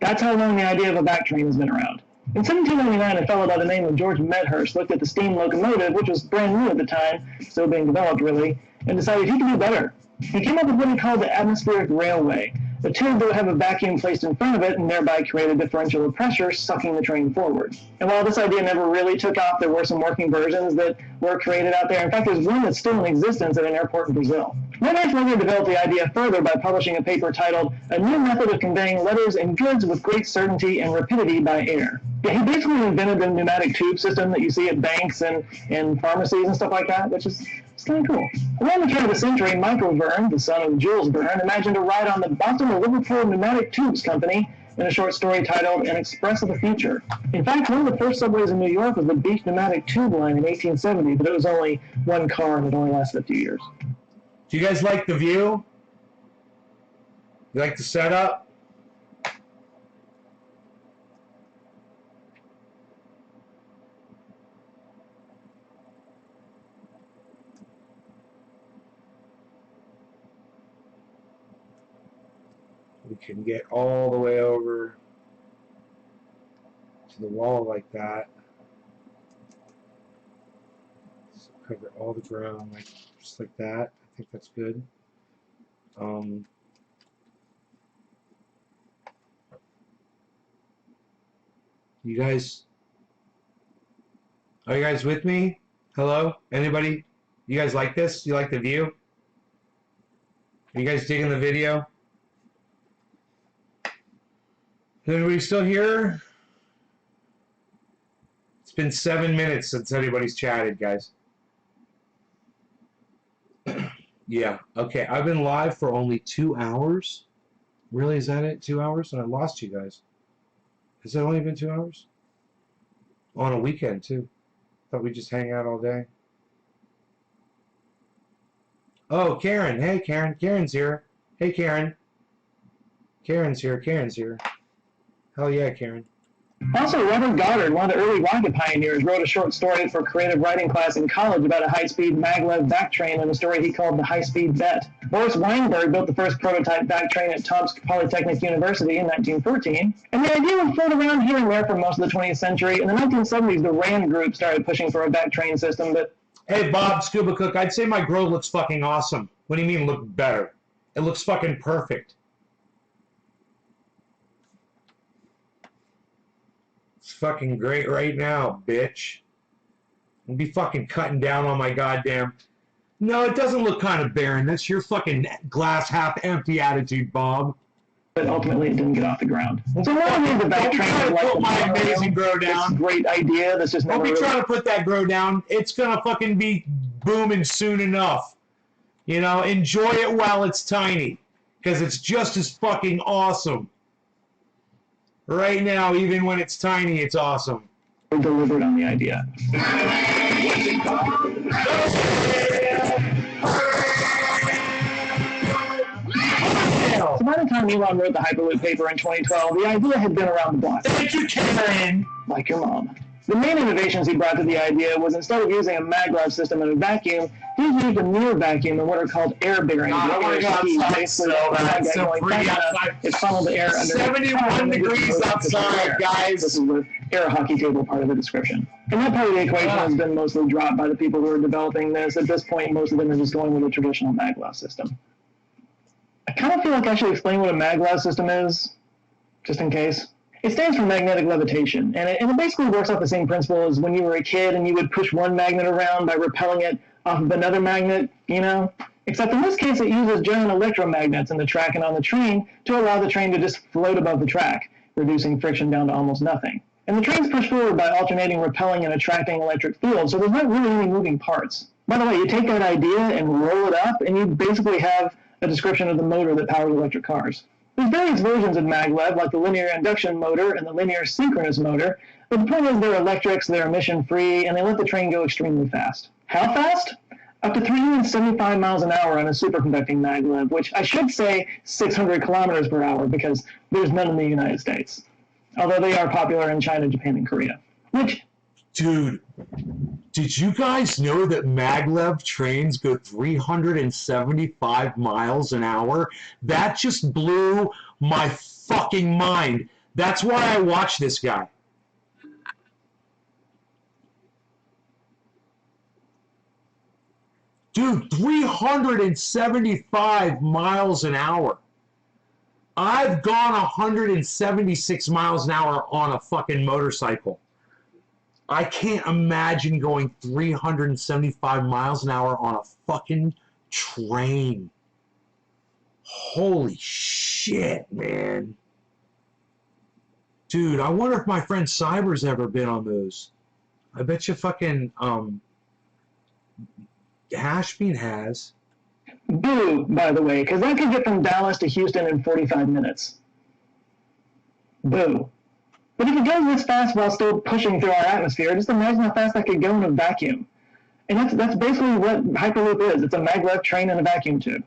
That's how long the idea of a vac train has been around. In 1799, a fellow by the name of George Medhurst looked at the steam locomotive, which was brand new at the time, still being developed really, and decided he could do better. He came up with what he called the atmospheric railway, a tube that would have a vacuum placed in front of it and thereby create a differential of pressure sucking the train forward. And while this idea never really took off, there were some working versions that were created out there. In fact, there's one that's still in existence at an airport in Brazil. Medhurst later developed the idea further by publishing a paper titled A New Method of Conveying Letters and Goods with Great Certainty and Rapidity by Air. Yeah, he basically invented the pneumatic tube system that you see at banks and pharmacies and stuff like that, which is kind of cool. Around the turn of the century, Michael Verne, the son of Jules Verne, imagined a ride on the Boston or Liverpool Pneumatic Tubes Company in a short story titled An Express of the Future. In fact, one of the first subways in New York was the Beach Pneumatic Tube Line in 1870, but it was only one car and it only lasted a few years. Do you guys like the view? You like the setup? We can get all the way over to the wall like that. So cover all the ground just like that. I think that's good. You guys, are you guys with me? Hello? Anybody? You guys like this? You like the view? Are you guys digging the video? Is anybody still here? It's been 7 minutes since anybody's chatted, guys. Yeah, okay. I've been live for only 2 hours. Really, is that it? 2 hours? And I lost you guys. Has it only been 2 hours? On a weekend, too. Thought we'd just hang out all day. Oh, Karen. Hey, Karen. Karen's here. Hey, Karen. Karen's here. Karen's here. Hell yeah, Karen. Also, Robert Goddard, one of the early rocket pioneers, wrote a short story for creative writing class in college about a high-speed maglev vac train in a story he called The High-Speed Bet. Boris Weinberg built the first prototype vac train at Tomsk Polytechnic University in 1914, and the idea would float around here and there for most of the 20th century. In the 1970s, the RAND group started pushing for a vac train system, but... Hey, Bob, Scuba Cook, I'd say my grow looks fucking awesome. What do you mean look better? It looks fucking perfect. It's fucking great right now, bitch. I'll be fucking cutting down on my goddamn No, it doesn't look kind of barren. That's your fucking glass half empty attitude, Bob. But ultimately it didn't get off the ground. So not only the back train Don't like put the my monorail, amazing grow this down. great idea that's just Don't never be really... trying to put that grow down. It's gonna fucking be booming soon enough. You know, enjoy it while it's tiny, because it's just as fucking awesome. Right now, even when it's tiny, it's awesome. delivered on the idea. So by the time Elon wrote the Hyperloop paper in 2012, the idea had been around the block. Thank you, Karen! Like your mom. The main innovations he brought to the idea was instead of using a maglev system and a vacuum, he used a near vacuum and what are called air bearings. God, I want to go outside so bad. It's so pretty outside. It funneled the air under 71 degrees outside, guys. This is the air hockey table part of the description. And that part of the equation has been mostly dropped by the people who are developing this. At this point, most of them are just going with a traditional maglev system. I kind of feel like I should explain what a maglev system is, just in case. It stands for magnetic levitation, and it basically works off the same principle as when you were a kid and you would push one magnet around by repelling it off of another magnet, you know? Except in this case, it uses giant electromagnets in the track and on the train to allow the train to just float above the track, reducing friction down to almost nothing. And the train's pushed forward by alternating repelling and attracting electric fields, so there's not really any moving parts. By the way, you take that idea and roll it up, and you basically have a description of the motor that powers electric cars. There's various versions of maglev, like the linear induction motor and the linear synchronous motor, but the point is they're electrics, they're emission-free, and they let the train go extremely fast. How fast? Up to 375 miles an hour on a superconducting maglev, which I should say 600 kilometers per hour, because there's none in the United States. Although they are popular in China, Japan, and Korea. Which... Dude, did you guys know that maglev trains go 375 miles an hour? That just blew my fucking mind. That's why I watch this guy. Dude, 375 miles an hour. I've gone 176 miles an hour on a fucking motorcycle. I can't imagine going 375 miles an hour on a fucking train. Holy shit, man. Dude, I wonder if my friend Cyber's ever been on those. I bet you fucking Hashbean has. Boo, by the way, because that could get from Dallas to Houston in 45 minutes. Boo. But if it goes this fast while still pushing through our atmosphere, just imagine how fast that could go in a vacuum. And that's basically what Hyperloop is. It's a maglev train in a vacuum tube.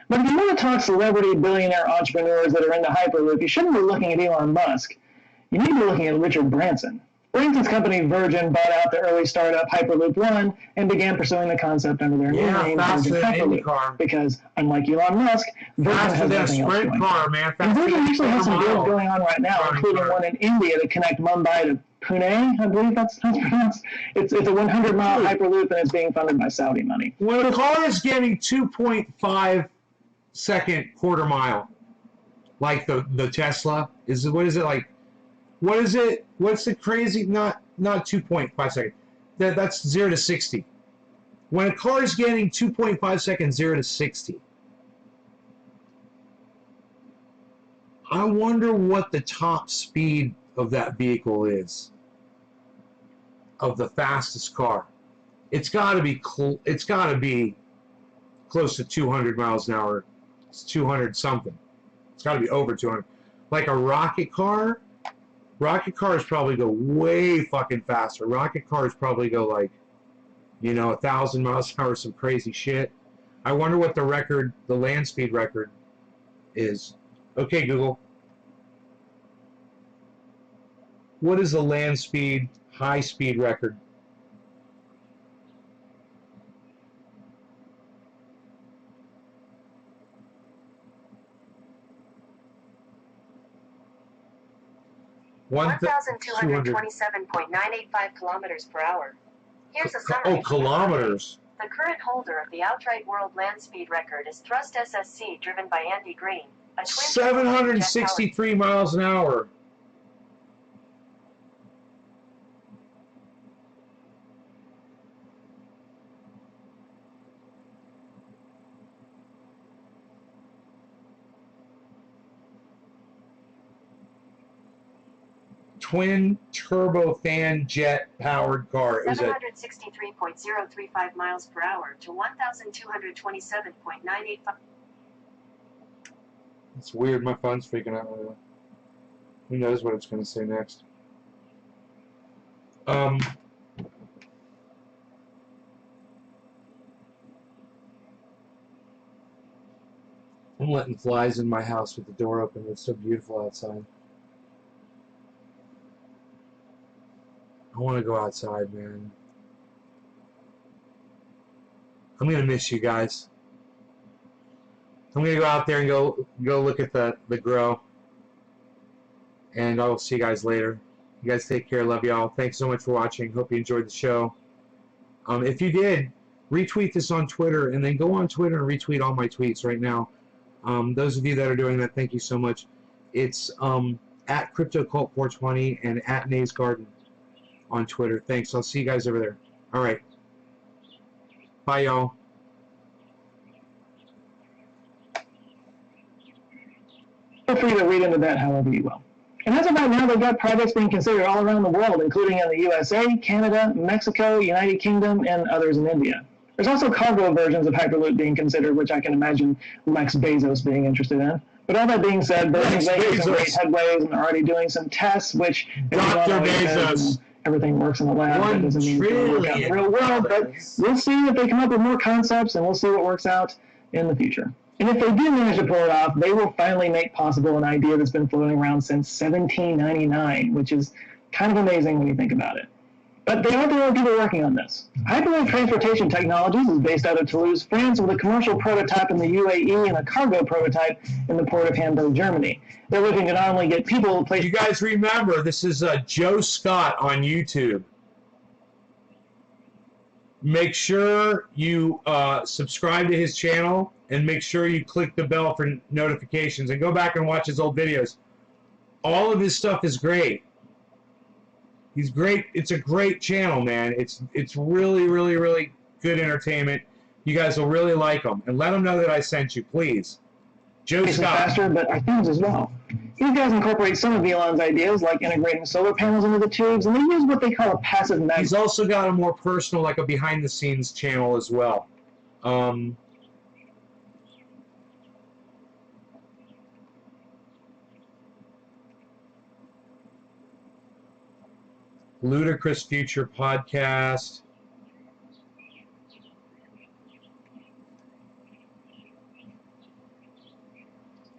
But if you want to talk celebrity billionaire entrepreneurs that are into Hyperloop, you shouldn't be looking at Elon Musk. You need to be looking at Richard Branson. Branson's company Virgin bought out the early startup Hyperloop One and began pursuing the concept under their new name, Virgin Hyperloop. Because, unlike Elon Musk, Virgin has nothing else going on. And Virgin actually has some deals going on right now, including one in India to connect Mumbai to Pune, I believe that's how it's pronounced. It's a 100-mile Hyperloop, and it's being funded by Saudi money. When a car is getting 2.5 second quarter mile, like the Tesla, what is it like? What is it? What's the crazy? Not 2.5 seconds. That's 0 to 60. When a car is getting 2.5 seconds 0 to 60, I wonder what the top speed of that vehicle is. Of the fastest car, it's got to be close to 200 miles an hour. It's 200 something. It's got to be over 200. Like a rocket car. Rocket cars probably go way fucking faster. Rocket cars probably go like, 1,000 miles an hour, some crazy shit. I wonder what the land speed record is. Okay, Google. What is the land speed, high speed record? (1,227.985 kilometers per hour). Here's a summary. Oh, kilometers. The current holder of the outright world land speed record is Thrust SSC, driven by Andy Green, a twin 763 miles an hour. twin turbofan jet powered car. It was a 763.035 miles per hour to 1,227.985. It's weird. My phone's freaking out right now. Who knows what it's going to say next? I'm letting flies in my house with the door open. It's so beautiful outside. I want to go outside, man. I'm going to miss you guys. I'm going to go out there and go look at the grow. And I will see you guys later. You guys take care. Love y'all. Thanks so much for watching. Hope you enjoyed the show. If you did, retweet this on Twitter, and then go on Twitter and retweet all my tweets right now. Those of you that are doing that, thank you so much. It's at CryptoCult420 and at Nays Garden on Twitter. Thanks. I'll see you guys over there. All right. Bye, y'all. Feel free to read into that however you will. And as of right now, they've got projects being considered all around the world, including in the USA, Canada, Mexico, United Kingdom, and others in India. There's also cargo versions of Hyperloop being considered, which I can imagine Lex Bezos being interested in. But all that being said, Bernie's making some great headways, and they're already doing some tests, which Dr. Bezos. Everything works in the lab. That doesn't mean it's going to work out in the real world, but we'll see if they come up with more concepts, and we'll see what works out in the future. And if they do manage to pull it off, they will finally make possible an idea that's been floating around since 1799, which is kind of amazing when you think about it. But they aren't the only people working on this. Hyperloop Transportation Technologies is based out of Toulouse, France, with a commercial prototype in the UAE and a cargo prototype in the port of Hamburg, Germany. They're looking to not only get people places. You guys remember, this is Joe Scott on YouTube. Make sure you subscribe to his channel, and make sure you click the bell for notifications, and go back and watch his old videos. All of his stuff is great. He's great. It's a great channel, man. It's really, really, really good entertainment. You guys will really like him. And let him know that I sent you, please. Joe Scott. Faster, but our things as well. These guys incorporate some of Elon's ideas, like integrating solar panels into the tubes, and they use what they call a passive magnet. He's also got a more personal, like a behind-the-scenes channel as well. Ludicrous Future Podcast.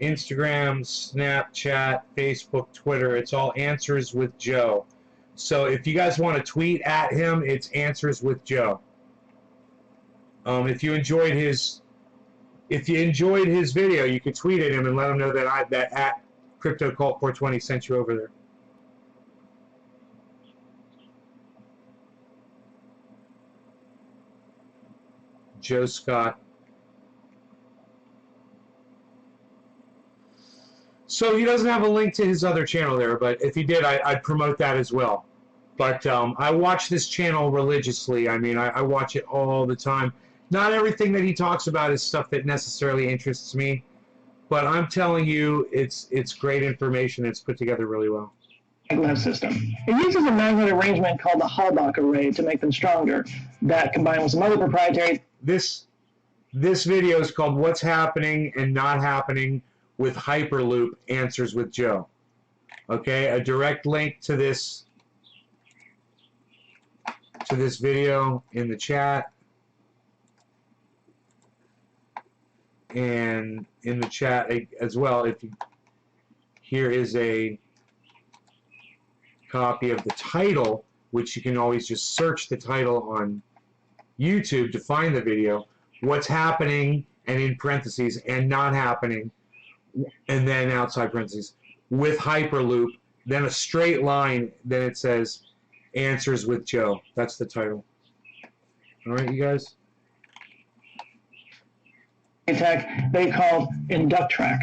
Instagram, Snapchat, Facebook, Twitter. It's all Answers with Joe. So if you guys want to tweet at him, it's Answers with Joe. If you enjoyed his video, you could tweet at him and let him know that that at CryptoCult420 sent you over there. Joe Scott. So he doesn't have a link to his other channel there, but if he did, I'd promote that as well. But I watch this channel religiously. I mean, I watch it all the time. Not everything that he talks about is stuff that necessarily interests me, but I'm telling you, it's great information. It's put together really well. Magnet system. It uses a magnet arrangement called the Halbach array to make them stronger. That, combined with some other proprietary. This video is called "What's Happening and Not Happening with Hyperloop Answers with Joe." Okay, a direct link to this video in the chat, and in the chat as well. If you, here is a copy of the title, which you can always just search the title on YouTube to find the video. What's happening, and in parentheses, and not happening, and then outside parentheses, with Hyperloop, then a straight line, then it says Answers with Joe. That's the title. All right, you guys? Tech they called InductTrack.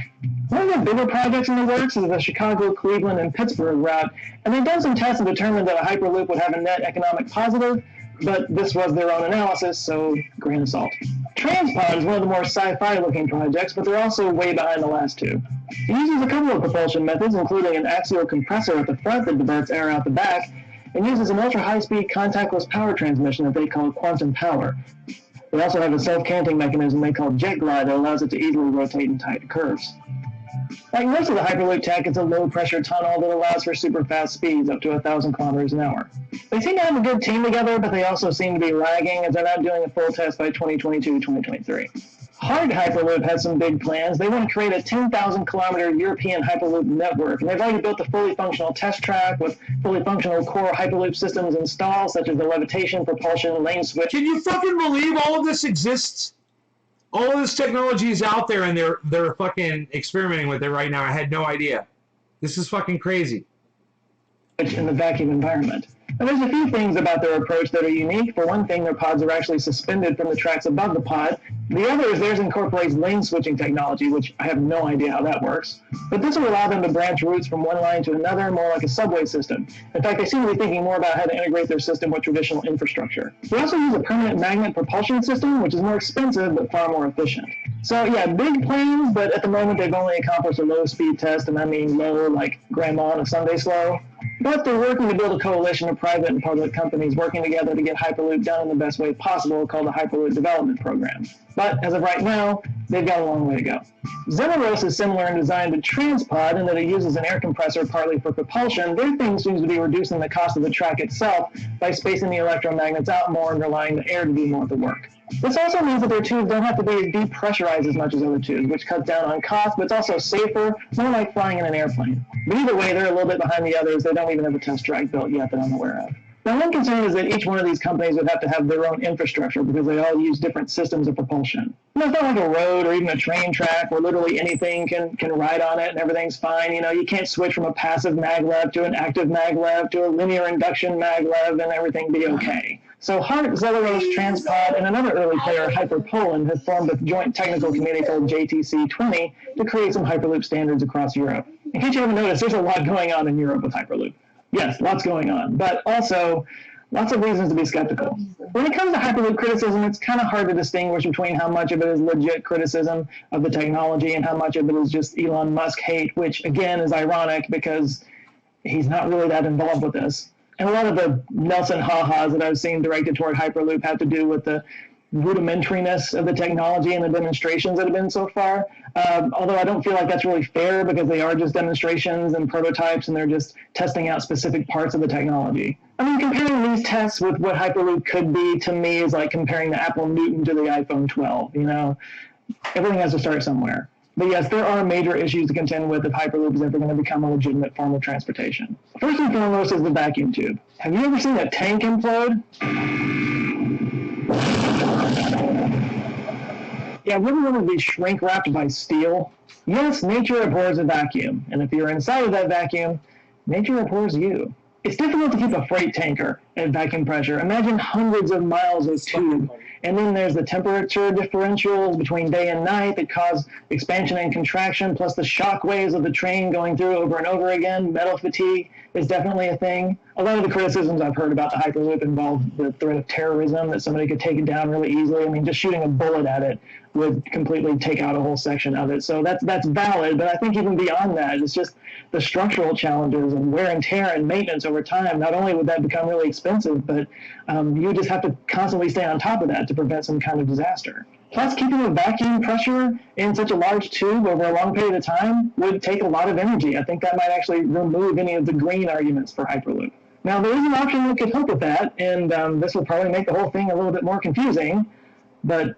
One of the bigger projects in the works is the Chicago, Cleveland, and Pittsburgh route, and they've done some tests and determined that a Hyperloop would have a net economic positive but this was their own analysis, so grain of salt. Transpod is one of the more sci-fi looking projects, but they're also way behind the last two. It uses a couple of propulsion methods, including an axial compressor at the front that diverts air out the back, and uses an ultra-high-speed contactless power transmission that they call quantum power. They also have a self-canting mechanism they call jet glide that allows it to easily rotate in tight curves. Like most of the Hyperloop tech, it's a low-pressure tunnel that allows for super fast speeds, up to 1,000 kilometers an hour. They seem to have a good team together, but they also seem to be lagging as they're not doing a full test by 2022-2023. Hard Hyperloop has some big plans. They want to create a 10,000-kilometer European Hyperloop network, and they've already built a fully functional test track with fully functional core Hyperloop systems installed, such as the levitation, propulsion, lane switch. Can you fucking believe all of this exists? All of this technology is out there, and they're fucking experimenting with it right now. I had no idea. This is fucking crazy. In the vacuum environment. And there's a few things about their approach that are unique. For one thing, their pods are actually suspended from the tracks above the pod. The other is theirs incorporates lane switching technology, which I have no idea how that works. But this will allow them to branch routes from one line to another, more like a subway system. In fact, they seem to be thinking more about how to integrate their system with traditional infrastructure. They also use a permanent magnet propulsion system, which is more expensive but far more efficient. So yeah, big plans, but at the moment they've only accomplished a low speed test, and I mean low like grandma on a Sunday slow. But they're working to build a coalition of private and public companies working together to get Hyperloop done in the best way possible, called the Hyperloop Development Program. But as of right now, they've got a long way to go. Zeleros is similar in design to Transpod in that it uses an air compressor partly for propulsion. Their thing seems to be reducing the cost of the track itself by spacing the electromagnets out more and relying the air to do more of the work. This also means that their tubes don't have to be depressurized as much as other tubes, which cuts down on cost, but it's also safer, more like flying in an airplane. But either way, they're a little bit behind the others. They don't even have a test track built yet that I'm aware of. Now, one concern is that each one of these companies would have to have their own infrastructure because they all use different systems of propulsion. It's not like a road or even a train track where literally anything can ride on it and everything's fine. You know, you can't switch from a passive maglev to an active maglev to a linear induction maglev and everything be okay. So Hart, Zeleros, Transpod, and another early player, HyperPoland, have formed a joint technical committee called JTC20 to create some Hyperloop standards across Europe. In case you haven't noticed, there's a lot going on in Europe with Hyperloop. Yes, lots going on, but also lots of reasons to be skeptical. When it comes to Hyperloop criticism, it's kind of hard to distinguish between how much of it is legit criticism of the technology and how much of it is just Elon Musk hate, which again is ironic because he's not really that involved with this. And a lot of the Nelson ha-has that I've seen directed toward Hyperloop have to do with the rudimentariness of the technology and the demonstrations that have been so far. Although I don't feel like that's really fair because they are just demonstrations and prototypes and they're just testing out specific parts of the technology. I mean, comparing these tests with what Hyperloop could be to me is like comparing the Apple Newton to the iPhone 12, you know? Everything has to start somewhere. But yes, there are major issues to contend with if Hyperloop is ever going to become a legitimate form of transportation. First and foremost is the vacuum tube. Have you ever seen a tank implode? Yeah, have you ever wanted to be shrink wrapped by steel? Yes, nature abhors a vacuum. And if you're inside of that vacuum, nature abhors you. It's difficult to keep a freight tanker at vacuum pressure. Imagine hundreds of miles of tube. And then there's the temperature differentials between day and night that cause expansion and contraction, plus the shock waves of the train going through over and over again. Metal fatigue is definitely a thing. A lot of the criticisms I've heard about the Hyperloop involve the threat of terrorism, that somebody could take it down really easily. I mean, just shooting a bullet at it would completely take out a whole section of it. So that's valid, but I think even beyond that, it's just the structural challenges and wear and tear and maintenance over time. Not only would that become really expensive, but you just have to constantly stay on top of that to prevent some kind of disaster. Plus, keeping a vacuum pressure in such a large tube over a long period of time would take a lot of energy. I think that might actually remove any of the green arguments for Hyperloop. Now, there is an option that could help with that, and this will probably make the whole thing a little bit more confusing, but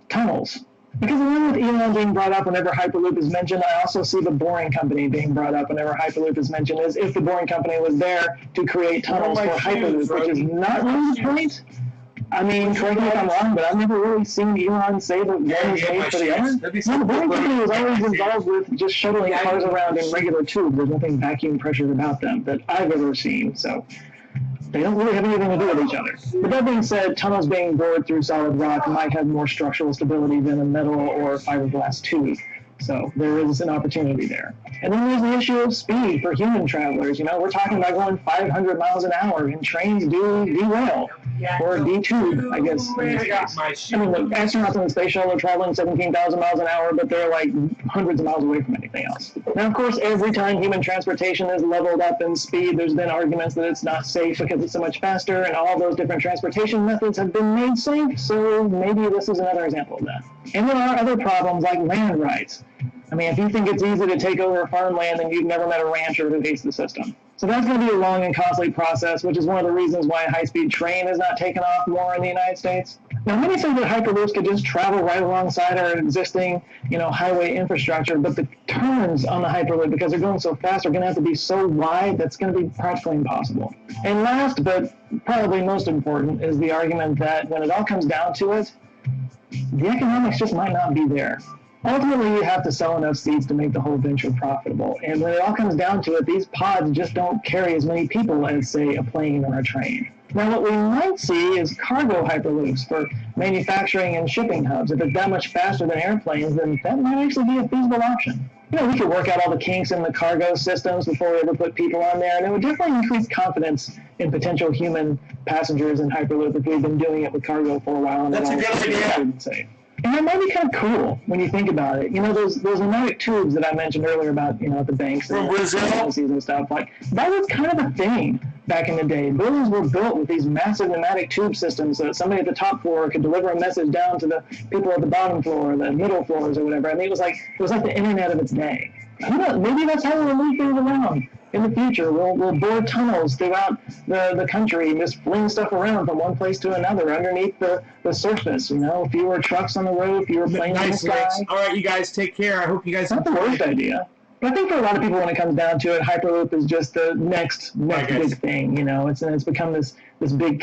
tunnels. Because along with Elon being brought up whenever Hyperloop is mentioned, I also see the Boring Company being brought up whenever Hyperloop is mentioned, as if the Boring Company was there to create tunnels for Hyperloop, which is not really the point. I mean, correct me if I'm wrong, but I've never really seen Elon say that one is made for the other. No, the Boring Company was always involved with just shuttling cars around in regular tubes. There's nothing vacuum pressured about them that I've ever seen, so they don't really have anything to do with each other. But that being said, tunnels being bored through solid rock might have more structural stability than a metal or fiberglass tube. So there is an opportunity there. And then there's the issue of speed for human travelers. We're talking about going 500 miles an hour, and trains do derail or detube, I guess. I mean, the astronauts on the space shuttle are traveling 17,000 miles an hour, but they're like hundreds of miles away from anything else. Now, of course, every time human transportation is leveled up in speed, there's been arguments that it's not safe because it's so much faster, and all those different transportation methods have been made safe, so maybe this is another example of that. And there are other problems like land rights. I mean, if you think it's easy to take over farmland, then you've never met a rancher who hates the system. So that's going to be a long and costly process, which is one of the reasons why a high-speed train has not taken off more in the United States. Now, many say that Hyperloops could just travel right alongside our existing, highway infrastructure, but the turns on the Hyperloop, because they're going so fast, are going to have to be so wide that's going to be practically impossible. And last, but probably most important, is the argument that when it all comes down to it, the economics just might not be there. Ultimately, you have to sell enough seats to make the whole venture profitable. And when it all comes down to it, these pods just don't carry as many people as, say, a plane or a train. Now, what we might see is cargo hyperloops for manufacturing and shipping hubs. If it's that much faster than airplanes, then that might actually be a feasible option. We could work out all the kinks in the cargo systems before we ever put people on there, and it would definitely increase confidence in potential human passengers in Hyperloop if we've been doing it with cargo for a while. And that's a good idea. And that might be kind of cool when you think about it. Those pneumatic tubes that I mentioned earlier about, at the banks and policies and stuff, like, that was kind of a thing back in the day. Buildings were built with these massive pneumatic tube systems so that somebody at the top floor could deliver a message down to the people at the bottom floor, the middle floors or whatever. I mean, it was like the internet of its day. Maybe that's how we'll move things around in the future. We'll bore tunnels throughout the country and just fling stuff around from one place to another underneath the surface. Fewer trucks on the road, fewer planes in the sky. All right, you guys, take care. I hope you guys. Not the worst idea. But I think for a lot of people, when it comes down to it, Hyperloop is just the next big thing. It's become this big